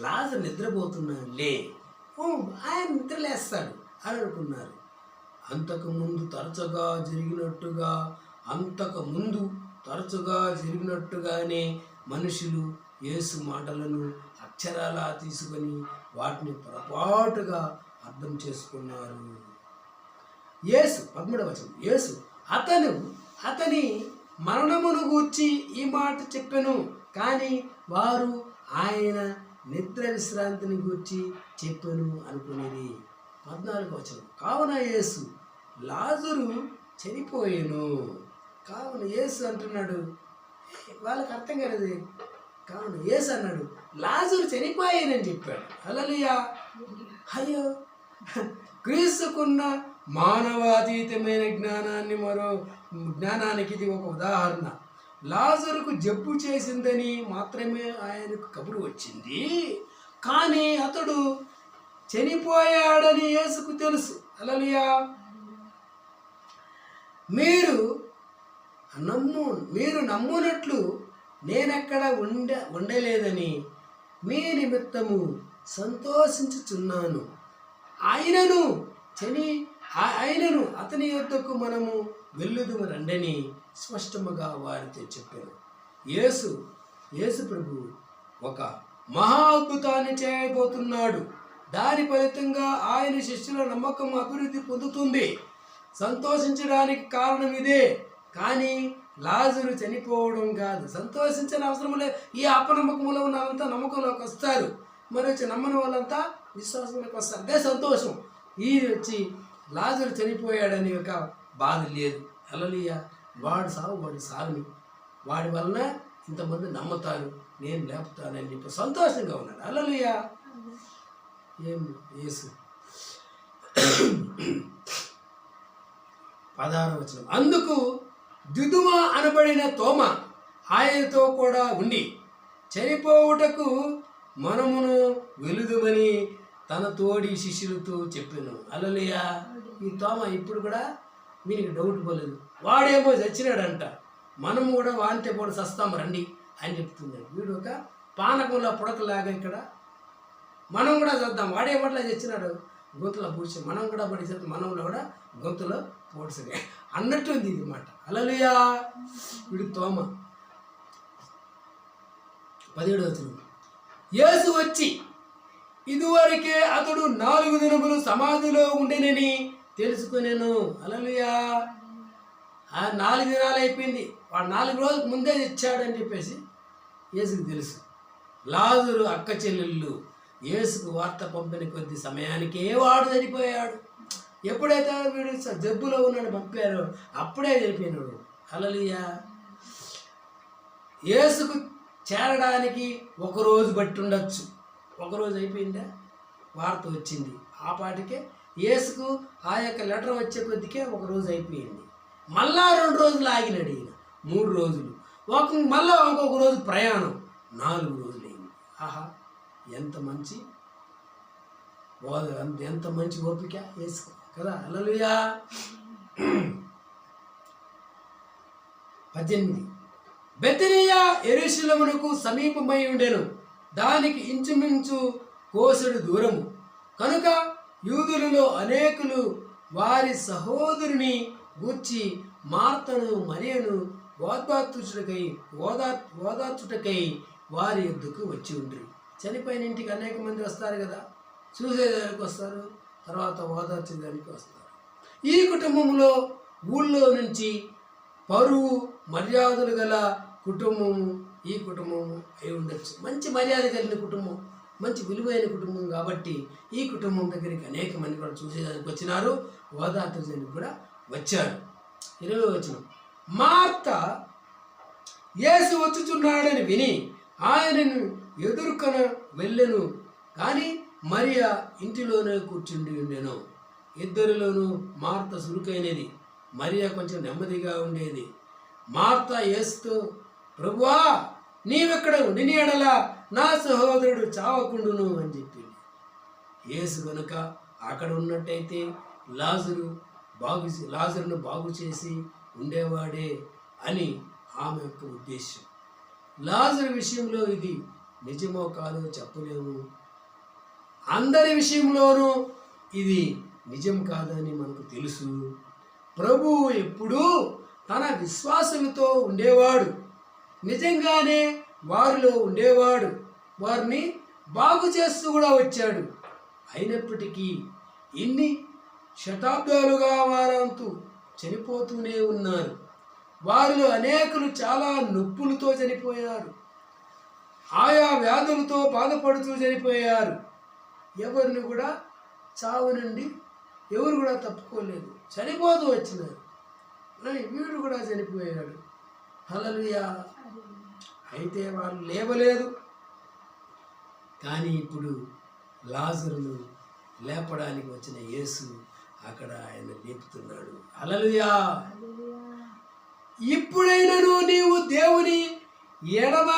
లాజరు నిద్రపోతున్నాడులే, ఆయన నిద్రలేస్తాడు అని అనుకున్నారు. అంతకుముందు తరచుగా జరిగినట్టుగానే మనుషులు యేసు మాటలను అక్షరాలా తీసుకొని వాటిని పొరపాటుగా అర్థం చేసుకున్నారు. యేసు 13వ వచనం, యేసు అతని మరణమును గూర్చి ఈ మాట చెప్పెను, కానీ వారు ఆయన నిద్ర విశ్రాంతిని గూర్చి చెప్పెను అనుకునేది. 14వ వచనం, కావున యేసు లాజరు చనిపోయాను. కావున యేసు అంటున్నాడు, వాళ్ళకి అర్థం కాలేదు. కావున యేసు అన్నాడు లాజరు చనిపోయానని చెప్పాడు. హల్లెలూయా. అయ్యో, క్రీస్తుకున్న మానవాతీతమైన జ్ఞానానికి ఇది ఒక ఉదాహరణ. లాజరుకు జబ్బు చేసిందని మాత్రమే ఆయనకు కబురు వచ్చింది, కానీ అతడు చనిపోయాడని యేసుకు తెలుసు. హల్లెలూయా. మీరు నమ్మునట్లు నేనెక్కడ ఉండలేదని మీ నిమిత్తము సంతోషించుచున్నాను. ఆయనను అతని యొద్దకు మనము వెళ్ళుదుము రండని స్పష్టముగా వారితో చెప్పారు. యేసు ప్రభు ఒక మహా అద్భుతాన్ని చేయబోతున్నాడు. దాని ఫలితంగా ఆయన శిష్యుల నమ్మకం అభివృద్ధి పొందుతుంది. సంతోషించడానికి కారణం ఇదే, కానీ లాజరు చనిపోవడం కాదు. సంతోషించిన అవసరం లేదు. ఈ అపనమ్మకంలో ఉన్న వాళ్ళంతా నమ్మకంలోకి వస్తారు, మరి వచ్చి నమ్మని వాళ్ళంతా విశ్వాసంలోకి వస్తారు. అదే సంతోషం. ఈ వచ్చి లాజరు చనిపోయాడని ఒక బాధ లేదు. హల్లెలూయా. వాడు సాగుని వాడి వలన ఇంతమంది నమ్ముతారు, నేను లేపుతానని చెప్పి సంతోషంగా ఉన్నాడు. హల్లెలూయా. ఏం యేసు 16వ వచనం, అందుకు దిదుమ అనబడిన తోమ ఆయనతో కూడా ఉండి చనిపోవుటకు మనమును వెలుదుమని తన తోడి శిష్యులతో చెప్పాను. హల్లెలూయా. ఈ తోమ ఇప్పుడు కూడా వీనికి డౌట్ పోలేదు. వాడేమో చచ్చినాడంట, మనము కూడా వాంతే కూడా చస్తాం రండి అని చెప్తున్నాడు. వీడు ఒక పానకంలో పుడకలాగా ఇక్కడ మనం కూడా చద్దాం. వాడే పట్ల చచ్చినాడు, గొంతులో పూడ్చి మనం కూడా పడి మనంలో కూడా గొంతులో పూడ్చగా అన్నట్టుంది ఇది మాట. హల్లెలూయా. వీడు తోమ. 17వ వచనం, యేసు వచ్చి ఇదివరకే అతడు 4 దినములు సమాధిలో ఉండేనని తెలుసుకునేను. హల్లెలూయా. ఆ 4 దినాలు అయిపోయింది, వాడు 4 రోజులకు ముందే తెచ్చాడని చెప్పేసి యేసుకు తెలుసు. లాజరు అక్క చెల్లెళ్ళు యేసుకు వార్త పంపిన కొద్ది సమయానికే వాడు చనిపోయాడు. ఎప్పుడైతే వీడు జబ్బులో ఉన్నాడు పంపారో అప్పుడే చనిపోయినాడు. హల్లెలూయా. యేసుకు చేరడానికి 1 రోజు బట్టి ఉండొచ్చు. 1 రోజు అయిపోయిందా, వార్త వచ్చింది. ఆ పాటికే యేసుకు ఆ యొక్క లెటర్ వచ్చే కొద్దికే 1 రోజు అయిపోయింది. మళ్ళా 2 రోజులు ఆగినాడు ఈయన, 3 రోజులు. మళ్ళా ఇంకొక రోజు ప్రయాణం, 4 రోజులు అయింది. ఆహా, ఎంత మంచి బోధ, ఎంత మంచి ఓపిక యేసు కదా. హల్లెలూయా. 18, బెతనియా యెరూషలేమునకు సమీపమై ఉండెను, దానికి ఇంచుమించు కోసెడు దూరము. కనుక యూదులలో అనేకులు వారి సహోదరుని గూర్చి మార్తను మరియను ఓదార్చుటకై వారి యొద్దకు వచ్చి ఉండ్రి. చనిపోయిన ఇంటికి అనేక మంది వస్తారు కదా, చూసేదానికి వస్తారు, తర్వాత ఓదార్చేదానికి వస్తారు. ఈ కుటుంబంలో ఊళ్ళో నుంచి పరువు మర్యాదలు గల కుటుంబము ఈ కుటుంబం అయి ఉండొచ్చు. మంచి మర్యాద కలిగిన కుటుంబం, మంచి విలువైన కుటుంబం కాబట్టి ఈ కుటుంబం దగ్గరికి అనేక మంది కూడా చూసేదానికి వచ్చినారు, ఓదార్చడానికి కూడా వచ్చారు. 20వ వచనం, మార్త యేసు వచ్చుచున్నాడని విని ఆయనను ఎదుర్కొన వెళ్ళెను, కానీ మరియా ఇంటిలోనే కూర్చుండి ఉండెను. ఇద్దరిలోనూ మార్త చురుకైనది, మరియా కొంచెం నెమ్మదిగా ఉండేది. మార్త యేసుతో, ప్రభువా నీవెక్కడ ఉండిని ఎడల నా సహోదరుడు చావకుండును అని చెప్పింది. యేసు కనుక అక్కడ ఉన్నట్టయితే లాజరును బాగు చేసి ఉండేవాడే అని ఆమె యొక్క ఉద్దేశం. లాజరు విషయంలో ఇది నిజమో కాదో చెప్పలేము, అందరి విషయంలోనూ ఇది నిజం కాదని మనకు తెలుసు. ప్రభువు ఎప్పుడూ తన విశ్వాసులతో ఉండేవాడు, నిజంగానే వారిలో ఉండేవాడు, వారిని బాగు చేస్తూ కూడా వచ్చాడు. అయినప్పటికీ ఇన్ని శతాబ్దాలుగా వారంతా చనిపోతూనే ఉన్నారు. వారిలో అనేకులు చాలా నొప్పులతో చనిపోయారు, ఆయా వ్యాధులతో బాధపడుతూ చనిపోయారు. ఎవరిని కూడా చావు నుండి ఎవరు కూడా తప్పుకోలేదు, చనిపోతూ వచ్చినారు. వీడు కూడా చనిపోయాడు. హల్లెలూయా. అయితే వాళ్ళు లేవలేదు, కానీ ఇప్పుడు లాజరును లేపడానికి వచ్చిన యేసు అక్కడ ఆయన లేపుతున్నాడు. హల్లెలూయా. ఇప్పుడైనను నీవు దేవుని ఎడమ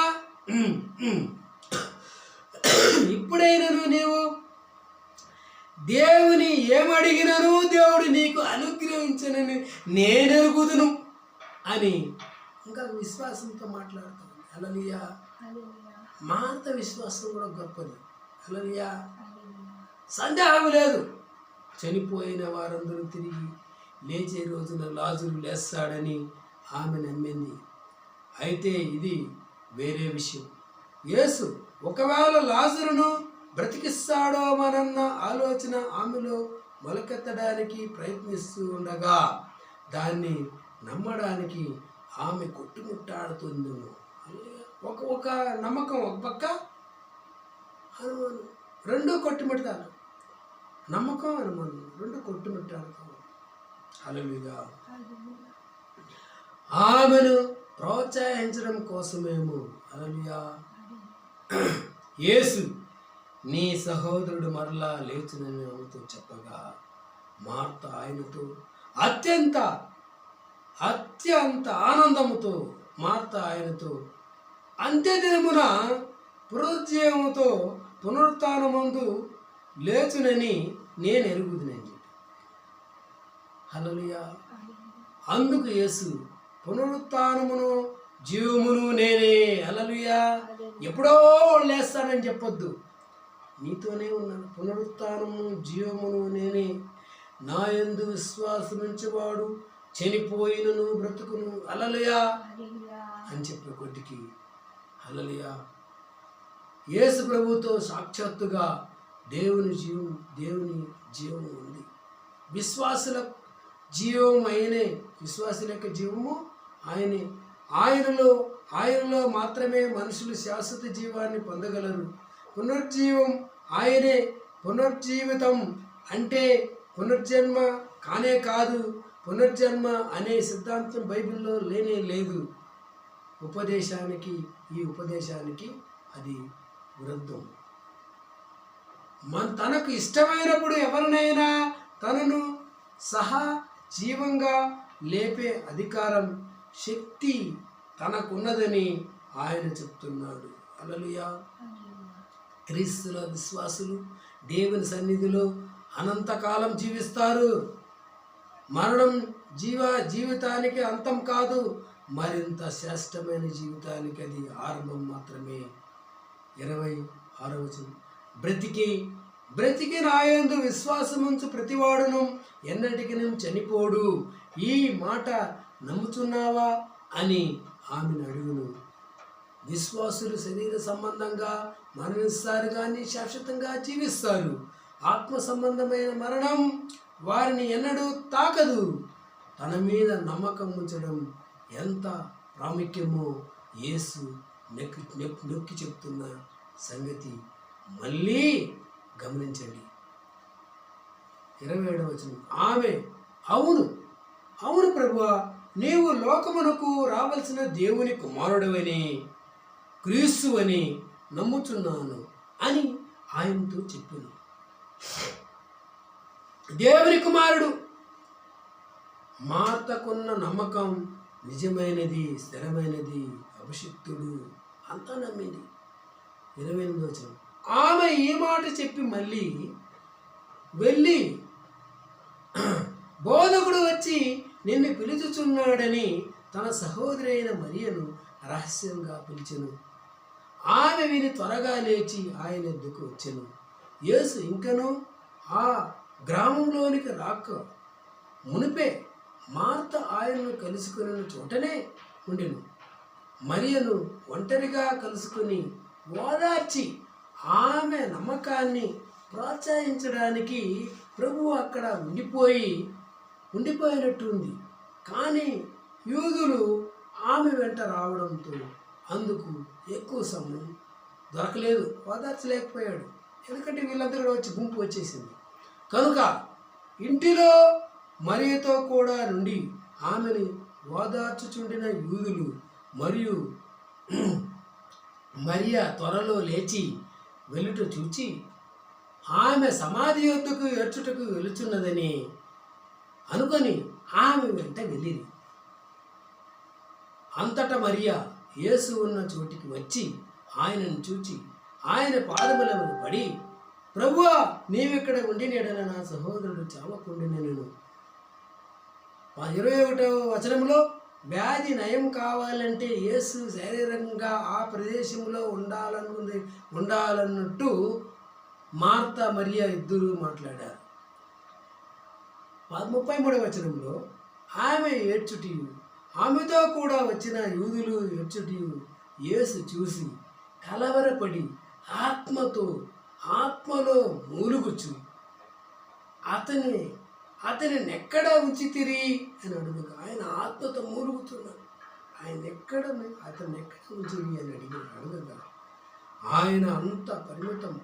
ఇప్పుడైనను నీవు దేవుని ఏమడిగినను దేవుడు నీకు అనుగ్రహించనని నేను ఎరుగుదును అని ఇంకా విశ్వాసంతో మాట్లాడుతాను. హల్లెలూయా. మార్త విశ్వాసం కూడా గొప్పది. హల్లెలూయా. సందేహం లేదు, చనిపోయిన వారందరూ తిరిగి లేచే రోజున లాజరు లేస్తాడని ఆమె నమ్మింది. అయితే ఇది వేరే విషయం. యేసు ఒకవేళ లాజరును బ్రతికిస్తాడోమనన్న ఆలోచన ఆమెలో మొలకెత్తడానికి ప్రయత్నిస్తూ ఉండగా దాన్ని నమ్మడానికి ఆమె కొట్టుముట్టాడుతుంది. ఒక నమ్మకం ఒక పక్క, అనుమానం రెండు కొట్టుమిట్టాలి. నమ్మకం అనుమానం రెండు కొట్టుమిట్టాడుతాం. హల్లెలూయా. ఆమెను ప్రోత్సహించడం కోసమేమో. హల్లెలూయా. యేసు నీ సహోదరుడు మరలా లేచునని ఆమెతో చెప్పగా మార్త ఆయనతో అత్యంత ఆనందముతో మార్త ఆయనతో అంత్యదినమున పునరుజ్జీవముతో పునరుత్థానమందు లేచునని నేను ఎరుగుదునని చెప్పి. హల్లెలూయా. అందుకు యేసు పునరుత్థానమును జీవమును నేనే. హల్లెలూయా. ఎప్పుడో లేస్తానని చెప్పొద్దు, నీతోనే ఉన్నాను. పునరుత్థానము జీవమును నేనే, నా యందు విశ్వాసముంచువాడు చనిపోయినను బ్రతుకును. హల్లెలూయా అని చెప్పే కొద్దికి హల్లెలూయా. యేసు ప్రభుతో సాక్షాత్తుగా దేవుని జీవం ఉంది. విశ్వాసుల జీవం ఆయనే, విశ్వాసుల యొక్క జీవము ఆయనే. ఆయనలో మాత్రమే మనుషులు శాశ్వత జీవాన్ని పొందగలరు. పునర్జీవం ఆయనే. పునర్జీవితం అంటే పునర్జన్మ కానే కాదు. పునర్జన్మ అనే సిద్ధాంతం బైబిల్లో లేనే లేదు. ఈ ఉపదేశానికి అది విరుద్ధం. తనకు ఇష్టమైనప్పుడు ఎవరినైనా తనను సహా జీవంగా లేపే అధికారం, శక్తి తనకున్నదని ఆయన చెప్తున్నాడు. హల్లెలూయా. క్రీస్తుల విశ్వాసులు దేవుని సన్నిధిలో అనంతకాలం జీవిస్తారు. మరణం జీవితానికి అంతం కాదు, మరింత శ్రేష్టమైన జీవితానికి అది ఆరంభం మాత్రమే. 26వ వచనం, బ్రతికి నాయందు విశ్వాసముంచు ప్రతివాడును ఎన్నటికి చనిపోడు. ఈ మాట నమ్ముచున్నావా అని ఆమెను అడుగును. విశ్వాసులు శరీర సంబంధంగా మరణిస్తారు కానీ శాశ్వతంగా జీవిస్తారు. ఆత్మ సంబంధమైన మరణం వారిని ఎన్నడూ తాకదు. తన మీద నమ్మకం ఉంచడం ఎంత ప్రాముఖ్యమో యేసు నొక్కి చెప్తున్న సంగతి మళ్ళీ గమనించండి. 27వ వచనం, ఆమె అవును ప్రభువా, నీవు లోకమునకు రావలసిన దేవుని కుమారుడవని, క్రీస్తువని నమ్ముచున్నాను అని ఆయనతో చెప్పాను. దేవుని కుమారుడు. మార్తకున్న నమ్మకం నిజమైనది, స్థిరమైనది, అభిషిక్తుడు అంతా నమ్మింది. 28వ వచనం, ఆమె ఈ మాట చెప్పి మళ్ళీ వెళ్ళి బోధకుడు వచ్చి నిన్ను పిలుచుచున్నాడని తన సహోదరి అయిన మరియను రహస్యంగా పిలిచెను. ఆమె విని త్వరగా లేచి ఆయన ఎద్దుకు వచ్చెను. యేసు ఇంకనూ ఆ గ్రామంలోనికి రాక మునిపే మార్త ఆయన్ను కలుసుకుని చోటనే ఉండెను. మరియను ఒంటరిగా కలుసుకుని ఓదార్చి ఆమె నమ్మకాన్ని ప్రోత్సహించడానికి ప్రభువు అక్కడ ఉండిపోయినట్టుంది. కానీ యూదులు ఆమె వెంట రావడంతో అందుకు ఎక్కువ సమయం దొరకలేదు, ఓదార్చలేకపోయాడు. ఎందుకంటే వీళ్ళందరూ వచ్చి గుంపు వచ్చేసింది కనుక ఇంటిలో మరియతో కూడా నుండి ఆమెని ఓదార్చుచుండిన యూదులు మరియు మరియా త్వరలో లేచి వెళ్ళుట చూచి ఆమె సమాధి యొద్దకు ఏడ్చుటకు వెళుచున్నదని అనుకొని ఆమె వెంట వెళ్ళిరి. అంతటా మరియా యేసు ఉన్న చోటికి వచ్చి ఆయనను చూచి ఆయన పాదముల మీద పడి, ప్రభువా, నీవిక్కడ ఉండినేడన నా సహోదరుడు చావకుండినెను. 21వ వచనంలో వ్యాధి నయం కావాలంటే యేసు శారీరకంగా ఆ ప్రదేశంలో ఉండాలన్నట్టు మార్త మరియా ఇద్దరు మాట్లాడారు. 33వ వచనంలో ఆమె ఏడ్చుటియు ఆమెతో కూడా వచ్చిన యూదులు ఏడ్చుటియు యేసు చూసి కలవరపడి ఆత్మలో మూలుగుచు అతని ఎక్కడ ఉంచితిరి అని అడుగుగా, ఆయన ఆత్మతో మూలుగుతున్నాడు. అతన్ని ఎక్కడ ఉంచిరి అని అడుగగా ఆయన అంత పరిమితం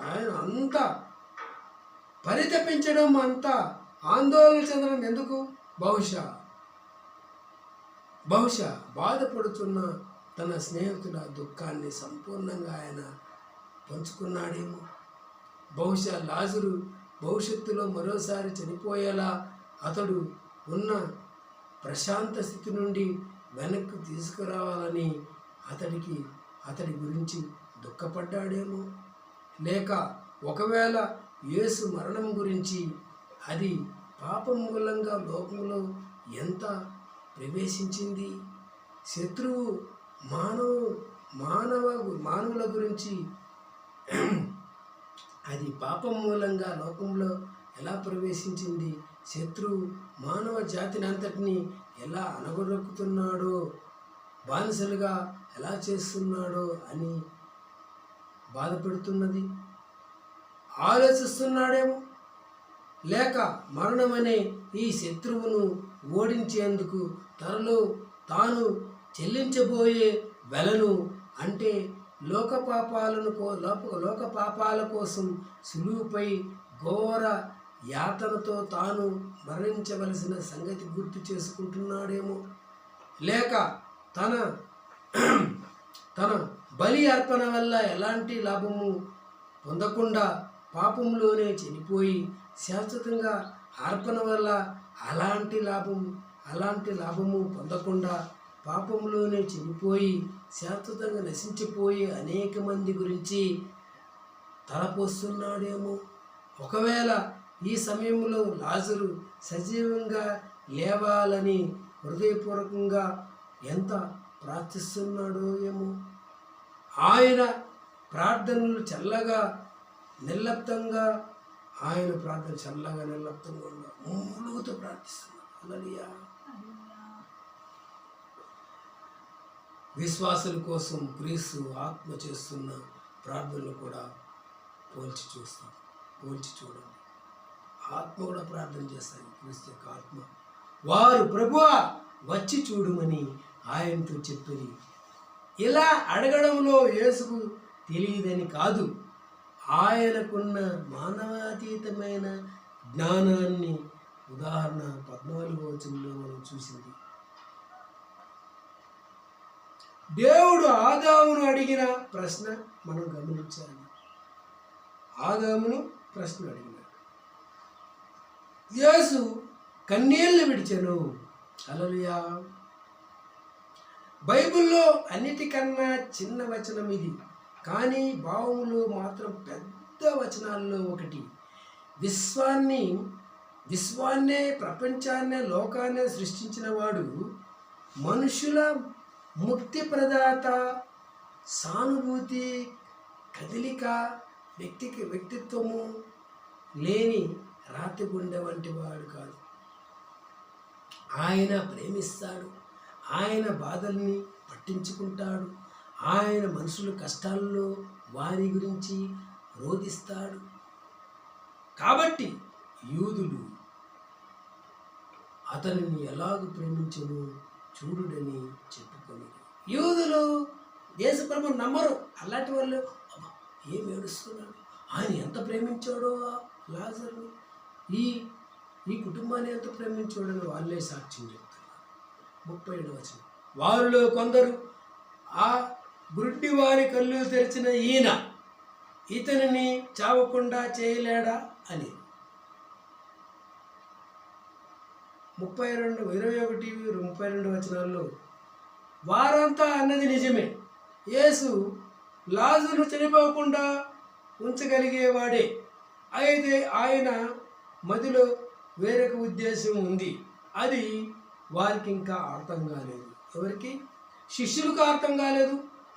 ఆయన అంత పరితపించడం, అంత ఆందోళన చెందడం ఎందుకు? బహుశా బాధపడుతున్న తన స్నేహితుల దుఃఖాన్ని సంపూర్ణంగా ఆయన పంచుకున్నాడేమో. బహుశా లాజరు భవిష్యత్తులో మరోసారి చనిపోయేలా అతడు ఉన్న ప్రశాంత స్థితి నుండి వెనక్కి తీసుకురావాలని అతడి గురించి దుఃఖపడ్డాడేమో. లేక ఒకవేళ యేసు మరణం గురించి, అది పాపం మూలంగా లోకంలో ఎంత ప్రవేశించింది, శత్రువు మానవుల గురించి అది పాపం మూలంగా లోకంలో ఎలా ప్రవేశించింది, శత్రువు మానవ జాతిని అంతటిని ఎలా అనగొరుకుతున్నాడో, బానిసలుగా ఎలా చేస్తున్నాడో అని బాధపడుతున్నది. ఆలోచిస్తున్నాడేమో. లేక మరణమనే ఈ శత్రువును ఓడించేందుకు త్వరలో తాను చెల్లించబోయే వెలను, అంటే లోక పాపాల కోసం సులువుపై ఘోర యాతనతో తాను మరణించవలసిన సంగతి గుర్తు చేసుకుంటున్నాడేమో. లేక తన బలి అర్పణ వల్ల ఎలాంటి లాభము పొందకుండా పాపంలోనే చనిపోయి శాశ్వతంగా అర్పణ వల్ల అలాంటి లాభము పొందకుండా పాపంలోనే చనిపోయి శాశ్వతంగా నశించిపోయే అనేక మంది గురించి తలపోస్తున్నాడేమో. ఒకవేళ ఈ సమయంలో లాజరు సజీవంగా లేవాలని హృదయపూర్వకంగా ఎంత ప్రార్థిస్తున్నాడో ఏమో. ఆయన ప్రార్థనలు చల్లగా నిర్లప్తంగా మూలుగుతూ ప్రార్థిస్తున్నాడు. హల్లెలూయా. విశ్వాసుల కోసం క్రీస్తు ఆత్మ చేస్తున్న ప్రార్థనలు కూడా పోల్చి చూడండి. ఆత్మ కూడా ప్రార్థన చేస్తాయి. క్రీస్తు యొక్క ఆత్మ. వారు ప్రభువా వచ్చి చూడమని ఆయనతో చెప్పిరి. ఇలా అడగడంలో యేసుకు తెలియదని కాదు, ఆయనకున్న మానవాతీతమైన జ్ఞానాన్ని ఉదాహరణ 14వ వచనంలో మనం చూసింది. దేవుడు ఆదామును అడిగిన ప్రశ్న మనం గమనించాలి. ఆదామును ప్రశ్న అడిగినాడు, యేసు కన్నీళ్లు విడిచెను. హల్లెలూయా. బైబిల్లో అన్నిటికన్నా చిన్న వచనం ఇది, కానీ భావములో మాత్రం పెద్ద వచనాల్లో ఒకటి. విశ్వాన్నే ప్రపంచాన్నే లోకాన్నే సృష్టించిన వాడు, మనుషుల ముక్తి ప్రదాత, సానుభూతి, కదలిక, వ్యక్తిత్వము లేని రాతి గుండె వంటి వాడు కాదు. ఆయన ప్రేమిస్తాడు, ఆయన బాధల్ని పట్టించుకుంటాడు, ఆయన మనుషుల కష్టాల్లో వారి గురించి రోధిస్తాడు. కాబట్టి యూదులు అతనిని ఎలాగ ప్రేమించను చూడుడని చెప్పుకొని, యూదులు యేసుప్రభుని నమ్మరు. అలాంటి వాళ్ళు ఏం ఏడుస్తున్నాడు, ఆయన ఎంత ప్రేమించాడో లాజరుని, ఈ కుటుంబాన్ని ఎంత ప్రేమించాడని వాళ్ళే సాక్ష్యం చెప్తున్నారు. 37వ వచనం, వారిలో కొందరు ఆ గుడ్డి వారి కళ్ళు తెరిచిన ఈయన ఇతనిని చావకుండా చేయలేడా అని. 21-32 వచనాల్లో వారంతా అన్నది నిజమే. యేసు లాజరును చనిపోకుండా ఉంచగలిగేవాడే. అయితే ఆయన మదిలో వేరొక ఉద్దేశం ఉంది. అది వారికి ఇంకా అర్థం కాలేదు. ఎవరికి? శిష్యులకు అర్థం కాలేదు,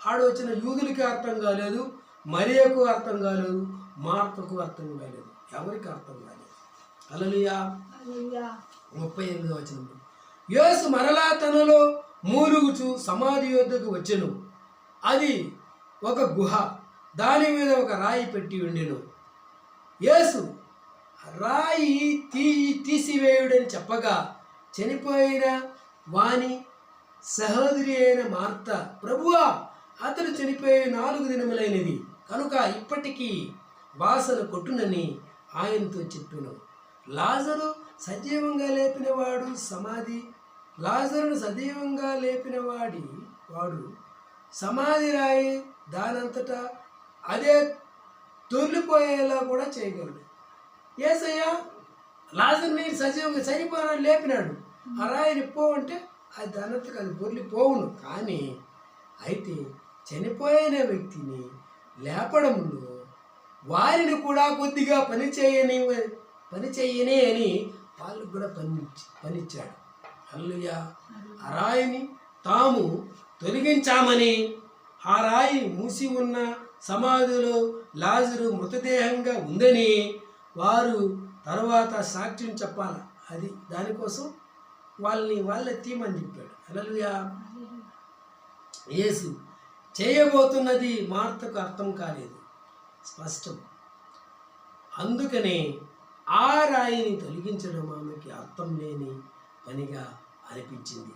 ఆడొచ్చిన యూదులకి అర్థం కాలేదు, మరియకు అర్థం కాలేదు, మార్తకు అర్థం కాలేదు, ఎవరికి అర్థం కాలేదు. హల్లెలూయా. 38వ వచనం, యేసు మరలా తనలో మూలుగుచు సమాధి యొద్దకు వచ్చెను. అది ఒక గుహ, దాని మీద ఒక రాయి పెట్టి ఉండెను. యేసు రాయి తీసివేయుడని చెప్పగా, చనిపోయిన వాని సహోదరి అయిన మార్త, ప్రభువా, అతడు చనిపోయి 4 దినములైనది కనుక ఇప్పటికీ వాసన కొట్టునని ఆయనతో చెప్పెను. లాజరు సజీవంగా లేపినవాడు లాజరును సజీవంగా లేపిన వాడు సమాధి రాయి దానంతటా అదే తొలిపోయేలా కూడా చేయగలడు. యేసయ్య లాజరుని సజీవంగా చనిపోయినాడు, లేపినాడు. ఆ రాయిని పోవంటే అది దానంతకు అది పొర్లిపోవును. కానీ అయితే చనిపోయిన వ్యక్తిని లేపడంలో వారిని కూడా కొద్దిగా పనిచేయనే అని వాళ్ళకు కూడా పనిచ్చాడు. హల్లెలూయా. ఆ రాయిని తాము తొలగించామని, ఆ రాయి మూసి ఉన్న సమాధిలో లాజరు మృతదేహంగా ఉందని వారు తర్వాత సాక్ష్యం చెప్పాలి. అది దానికోసం వాళ్ళే తీమని చెప్పాడు. హల్లెలూయా. యేసు చేయబోతున్నది మార్తకు అర్థం కాలేదు, స్పష్టం. అందుకనే ఆ రాయిని తొలగించడం ఆమెకి అర్థం లేని పనిగా అనిపించింది.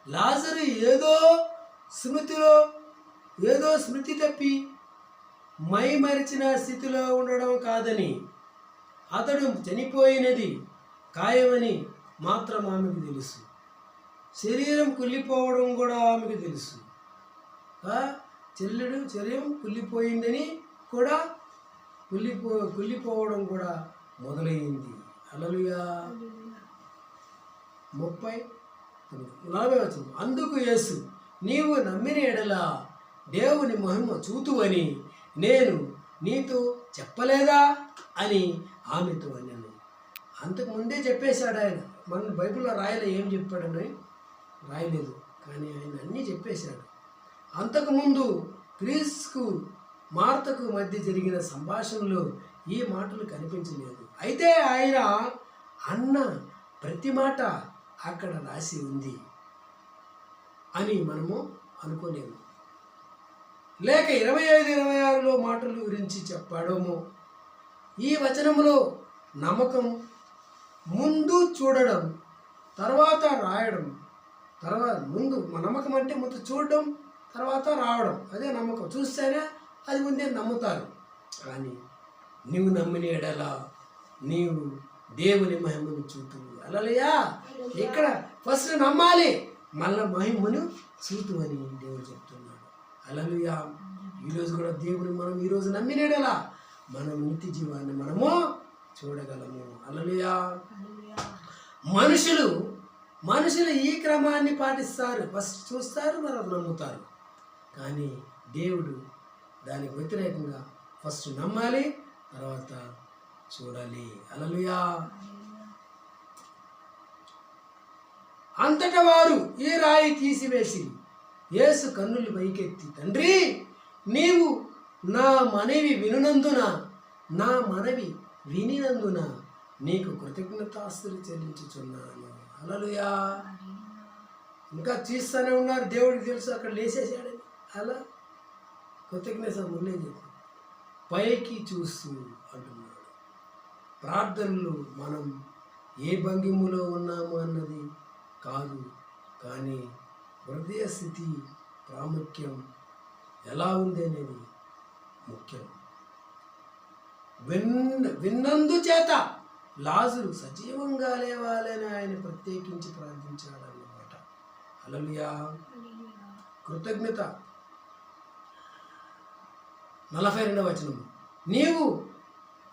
లాజరు ఏదో స్మృతి తప్పి మైమరిచిన స్థితిలో ఉండడం కాదని, అతడు చనిపోయినది ఖాయమని మాత్రం ఆమెకు తెలుసు. శరీరం కుళ్ళిపోవడం కూడా ఆమెకు తెలుసు. శరీరం కుళ్ళిపోయిందని కూడా కుళ్ళిపోవడం కూడా మొదలైంది. హల్లెలూయా. 40వ వచనం, అందుకు యేసు, నీవు నమ్మిన ఎడల దేవుని మహిమ చూతువని నేను నీతో చెప్పలేదా అని ఆమెతో అన్నాను. అంతకుముందే చెప్పేశాడు ఆయన. మన బైబిల్లో ఏం చెప్పాడని రాయలేదు, కానీ ఆయన అన్నీ చెప్పేశాడు. అంతకుముందు క్రీస్తుకు మార్తకు మధ్య జరిగిన సంభాషణలో ఈ మాటలు కనిపించలేదు. అయితే ఆయన అన్న ప్రతి మాట అక్కడ రాసి ఉంది అని మనము అనుకోలేము. లేక 25-26లో మాటల గురించి చెప్పాడేమో. ఈ వచనంలో నమ్మకం, ముందు చూడడం, తర్వాత రాయడం, తర్వాత ముందు నమ్మకం అంటే ముందు చూడడం, తర్వాత రావడం, అదే నమ్మకం. చూస్తేనే అది ముందే నమ్ముతారు. కానీ నీవు నమ్మిన ఎడల నీవు దేవుని మహిమను చూతువు. హల్లెలూయా. ఇక్కడ ఫస్ట్ నమ్మాలి, మళ్ళా మహిమను చూతు అని దేవుడు చెప్తున్నాడు. హల్లెలూయా. ఈరోజు కూడా దేవుని మనం ఈరోజు నమ్మిన ఎడల మనం నిత్య జీవాన్ని మనము చూడగలము. హల్లెలూయా. మనుషులు ఈ క్రమాన్ని పాటిస్తారు. ఫస్ట్ చూస్తారు, తర్వాత నమ్ముతారు. కానీ దేవుడు దానికి వ్యతిరేకంగా ఫస్ట్ నమ్మాలి, తర్వాత చూడాలి. హల్లెలూయా. అంతటా వారు ఈ రాయి తీసివేసి యేసు కన్నులు పైకెత్తి, తండ్రి, నీవు నా మనవి వినినందున నీకు కృతజ్ఞతాస్తులు చెల్లించుచున్నాను. హల్లెలూయా. ఇంకా చూస్తూనే ఉన్నారు. దేవుడికి తెలుసు అక్కడ లేచేసాడని. అలా కృతజ్ఞత ముందే చెప్పు, పైకి చూస్తూ అంటున్నాడు. ప్రార్థనలు మనం ఏ భంగిములో ఉన్నాము అన్నది కాదు, కానీ హృదయ స్థితి ప్రాముఖ్యం, ఎలా ఉంది అనేది ముఖ్యం. విన్నందుచేత లాజరు సజీవంగా లేవాలని ఆయన ప్రత్యేకించి ప్రార్థించాడన్నమాట. హల్లెలూయా. కృతజ్ఞత. 42వ వచనం, నీవు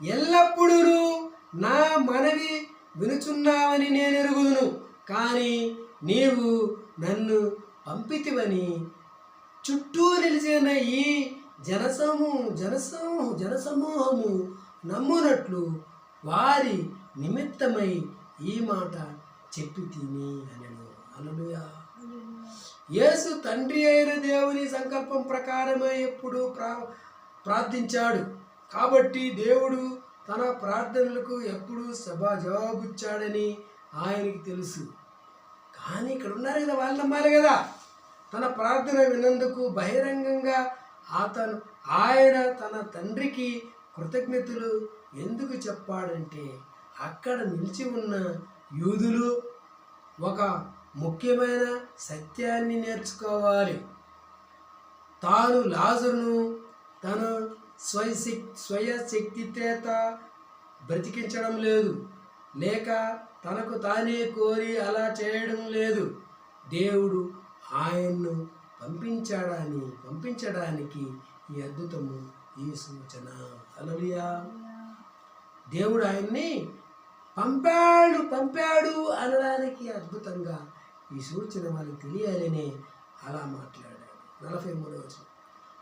ఎల్లప్పుడూ నా మనవి వినుచున్నావని నేను ఎరుగుదును, కానీ నీవు నన్ను పంపితివని చుట్టూ నిలిచిన ఈ జనసమూహము నమ్మునట్లు వారి నిమిత్తమై ఈ మాట చెప్పి తిని అనెను. హల్లెలూయా. యేసు తండ్రి అయిన దేవుని సంకల్పం ప్రకారమే ఎప్పుడు ప్రార్థించాడు. కాబట్టి దేవుడు తన ప్రార్థనలకు ఎప్పుడు జవాబుచ్చాడని ఆయనకి తెలుసు. కానీ ఇక్కడ ఉన్నారు కదా, వాళ్ళు నమ్మాలి కదా. తన ప్రార్థన విన్నందుకు బహిరంగంగా ఆయన తన తండ్రికి కృతజ్ఞతలు ఎందుకు చెప్పాడంటే, అక్కడ నిలిచి ఉన్న యూదులు ఒక ముఖ్యమైన సత్యాన్ని నేర్చుకోవాలి. తాను లాజరును తన స్వయశక్తి చేత బ్రతికించడం లేదు, లేక తనకు తానే కోరి అలా చేయడం లేదు. దేవుడు ఆయన్ను పంపించడానికి ఈ అద్భుతము, ఈ సూచన. హల్లెలూయా. దేవుడు ఆయన్ని పంపాడు అనడానికి అద్భుతంగా ఈ సూచన వాళ్ళకి తెలియాలని అలా మాట్లాడాడు. 43వ వచనం,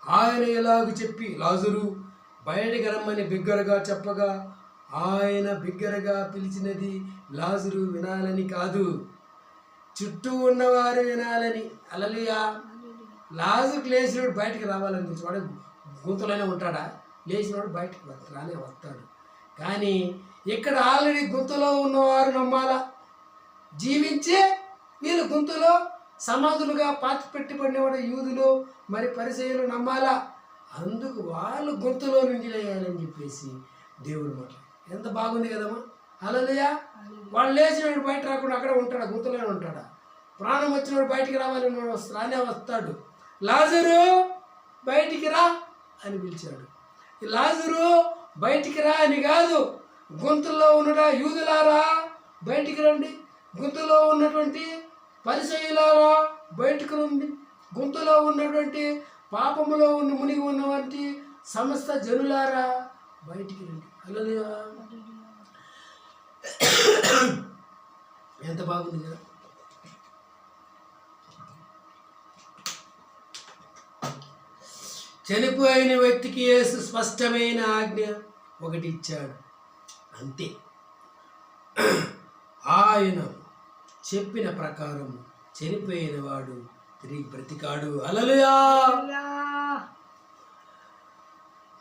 ఆయన ఎలాగ చెప్పి లాజరు బయటికి రమ్మని బిగ్గరగా చెప్పగా ఆయన బిగ్గరగా పిలిచినది లాజరు వినాలని కాదు, చుట్టూ ఉన్నవారు వినాలని. హల్లెలూయా. లాజరుకు లేచినోడు బయటికి రావాలని తెలుసు. వాడు గుంతలోనే ఉంటాడా? లేచినోడు బయటికి రానే వస్తాడు. కానీ ఇక్కడ ఆల్రెడీ గుంతలో ఉన్నవారు నమ్మాలా. జీవించే వీళ్ళు గుంతలో సమాధులుగా పాతి పెట్టబడినవాడు యూదులు మరి పరిసయ్యులు నమ్మాలా. అందుకు వాళ్ళు గుంతలో నుంచి లేయాలని చెప్పేసి దేవుడు మాట. ఎంత బాగుంది కదమ్మా. హల్లెలూయా. వాళ్ళు లేచినోడు బయట రాకుండా అక్కడే ఉంటాడా? గుంతలోనే ఉంటాడా? ప్రాణం వచ్చినోడు బయటికి రానే వస్తాడు. లాజరు బయటికి రా అని పిలిచాడు. లాజరు బయటికి రా అని కాదు, గుంతల్లో ఉన్నడా యూదులారా బయటికి రండి, గుంతలో ఉన్నటువంటి పరిసయ్యులారా బయటకు రండి, గుంతలో ఉన్నటువంటి పాపములో మునిగి ఉన్నటువంటి సమస్త జనులారా బయటికి రండి. హల్లెలూయా. ఎంత బాగుంది కదా. చనిపోయిన వ్యక్తికి యేసు స్పష్టమైన ఆజ్ఞ ఒకటి ఇచ్చాడు, అంతే. ఆయన చెప్పిన ప్రకారం చనిపోయిన వాడు తిరిగి బ్రతికాడు. హల్లెలూయా.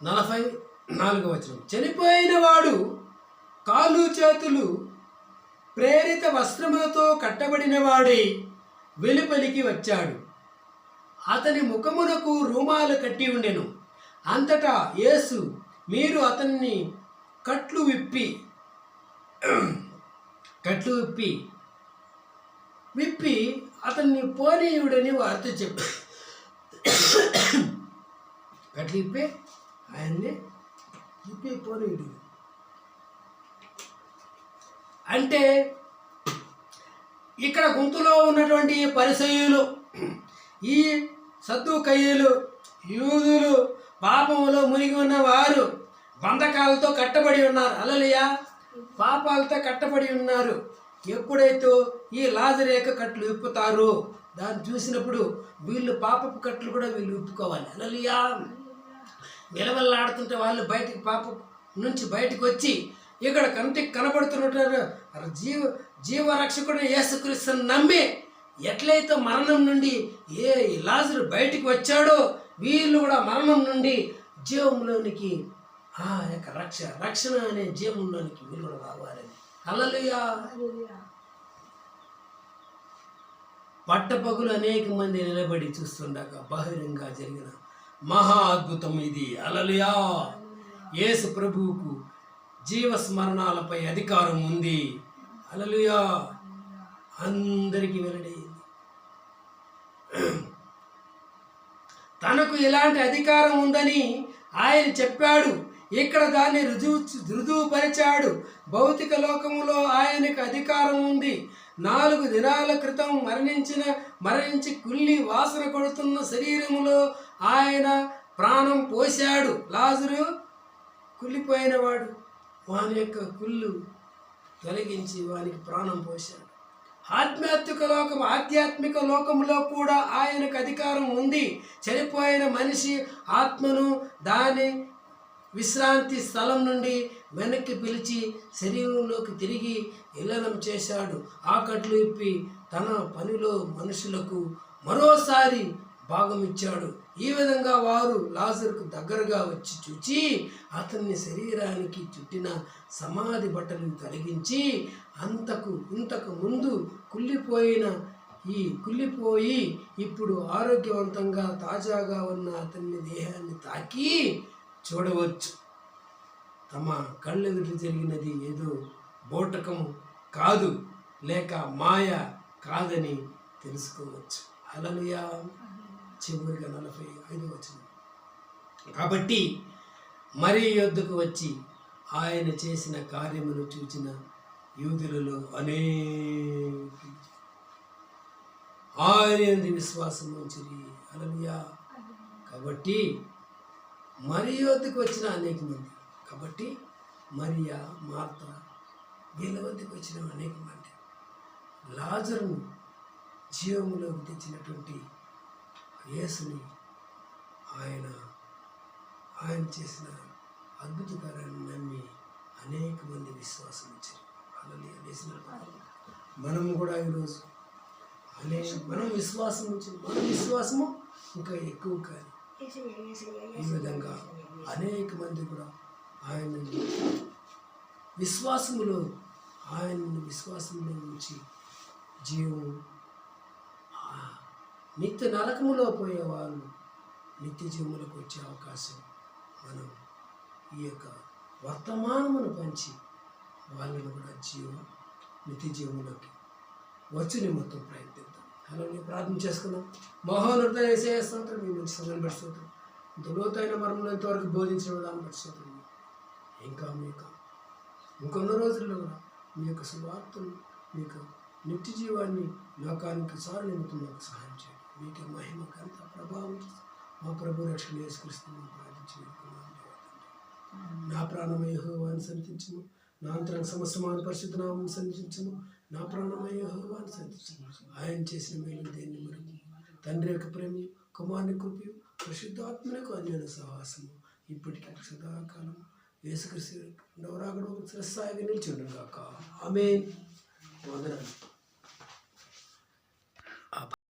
44వ వచనం, చనిపోయిన వాడు కాళ్ళు చేతులు ప్రేరిత వస్త్రములతో కట్టబడిన వాడై వెలుపలికి వచ్చాడు. అతని ముఖమునకు రుమాలు కట్టి ఉండెను. అంతటా యేసు, మీరు అతన్ని కట్లు విప్పి అతన్ని పోనీయుడని వారితో చెప్పి కట్లు ఇప్పి ఆయన్ని ఇప్పి పోనీయుడు. అంటే ఇక్కడ గుంపులో ఉన్నటువంటి పరిసయ్యులు, ఈ సద్దూకయ్యులు, యూదులు పాపములో మునిగి ఉన్నవారు బంధకాలతో కట్టబడి ఉన్నారు. హల్లెలూయా, పాపాలతో కట్టబడి ఉన్నారు. ఎప్పుడైతే ఈ లాజరు యొక్క కట్లు విప్పుతారో దాన్ని చూసినప్పుడు వీళ్ళు పాపపు కట్లు కూడా వీళ్ళు విప్పుకోవాలి. హల్లెలూయా, విలవల్లాడుతుంటే వాళ్ళు బయటికి పాప నుంచి బయటకు వచ్చి ఇక్కడ కంటికి కనబడుతున్నట్టు జీవరక్షకుడు యేసుక్రీస్తుని నమ్మి ఎట్లయితే మరణం నుండి లాజరు బయటికి వచ్చాడో వీళ్ళు కూడా మరణం నుండి జీవంలోనికి ఆ యొక్క రక్షణ అనే జీవంలోనికి వీళ్ళు కూడా రావాలని. హల్లెలూయా. పట్టపగులు అనేక మంది నిలబడి చూస్తుండగా బహిరంగ జరిగిన మహా అద్భుతం ఇది. హల్లెలూయా. యేసు ప్రభువుకు జీవస్మరణాలపై అధికారం ఉంది. హల్లెలూయా. అందరికీ వెల్లడైంది. తనకు ఇలాంటి అధికారం ఉందని ఆయన చెప్పాడు. ఇక్కడ దాన్ని రుజువుపరిచాడు. భౌతిక లోకములో ఆయనకు అధికారం ఉంది. 4 దినాల క్రితం మరణించి కుళ్ళి వాసన కొడుతున్న శరీరములో ఆయన ప్రాణం పోశాడు. లాజరు కుళ్ళిపోయినవాడు, వాని యొక్క కుళ్ళు తొలగించి వానికి ప్రాణం పోశాడు. ఆధ్యాత్మిక లోకంలో కూడా ఆయనకు అధికారం ఉంది. చనిపోయిన మనిషి ఆత్మను దాని విశ్రాంతి స్థలం నుండి వెనక్కి పిలిచి శరీరంలోకి తిరిగి విలీనం చేశాడు. ఆ కట్లు ఇప్పి తన పనిలో మనుషులకు మరోసారి భాగం ఇచ్చాడు. ఈ విధంగా వారు లాజరుకు దగ్గరగా వచ్చి చూచి అతన్ని శరీరానికి చుట్టిన సమాధి బట్టలను తొలగించి ఇంతకు ముందు కుళ్ళిపోయి ఇప్పుడు ఆరోగ్యవంతంగా తాజాగా ఉన్న అతన్ని దేహాన్ని తాకి చూడవచ్చు. తమ కళ్ళెదుట జరిగినది ఏదో బోటకము కాదు, లేక మాయ కాదని తెలుసుకోవచ్చు. హల్లెలూయా. చివరిగా 45వ వచనం. కాబట్టి మరి యొద్దకు వచ్చి ఆయన చేసిన కార్యమును చూచిన యూదులలో అనేకులు ఆయన విశ్వాసం ఉంచిరి. హల్లెలూయా. కాబట్టి మరి యొద్దకు వచ్చిన అనేక మంది, కాబట్టి మరియా, మార్త వీళ్ళ వద్దకు వచ్చిన అనేక మంది లాజరును జీవములోకి తెచ్చినటువంటి యేసుని ఆయన చేసిన అద్భుత కార్యాన్ని నమ్మి అనేక మంది విశ్వాసం ఇచ్చారు. హల్లెలూయా. మనం కూడా ఈరోజు మనం విశ్వాసం ఉంచారు. మన విశ్వాసము ఇంకా ఎక్కువ కానీ ఈ విధంగా అనేక మంది కూడా ఆయన విశ్వాసంలో ఉంచి జీవం నిత్య నరకములో పోయే వాళ్ళు నిత్య జీవములకు వచ్చే అవకాశం మనం ఈ యొక్క వర్తమానమును పంచి వాళ్ళని కూడా నిత్య జీవములోకి వచ్చి నిమిత్తం ప్రయత్నిద్దాం. అలాగే ప్రార్థన చేసుకున్నాం. మహోన్నత యేసయ్య స్తోత్రం, మీ మంచి సమయం బట్టి స్తోత్రం, ఇంత లోతైన మర్మంలో ఇంతవరకు బోధించిన విధానం బట్టి స్తోత్రం. ఇంకా ఇంకొన్ని రోజుల్లో కూడా మీ యొక్క సువార్తను, మీ యొక్క నిత్య జీవాన్ని లోకానికి సారు నిమిత్తం మాకు సహాయం చేయండి. మీకే మహిమ ఘనత ప్రభావం మా ప్రభు రక్షణ యేసుక్రీస్తును ప్రార్థించి నా ప్రాణమయ యెహోవాను సన్నిధించుము, నా అంతరంగ సమస్తమాన పరిశుద్ధ నామమును సన్నిధించుము. నా ప్రాణమయ యెహోవాను సన్నిధించుము. ఆయన చేసిన మేలు దేన్ని మరుపు. తండ్రి యొక్క ప్రేమ, కుమారుని కృపయు, పరిశుద్ధాత్మకు అన్యోన్య సహవాసము ఇప్పటికీ సదాకాలం యేసుక్రీస్తు రాకడ శ్రస్థాయిగా నిలిచి ఉండుగాక. ఆమేన్. వందనాలు.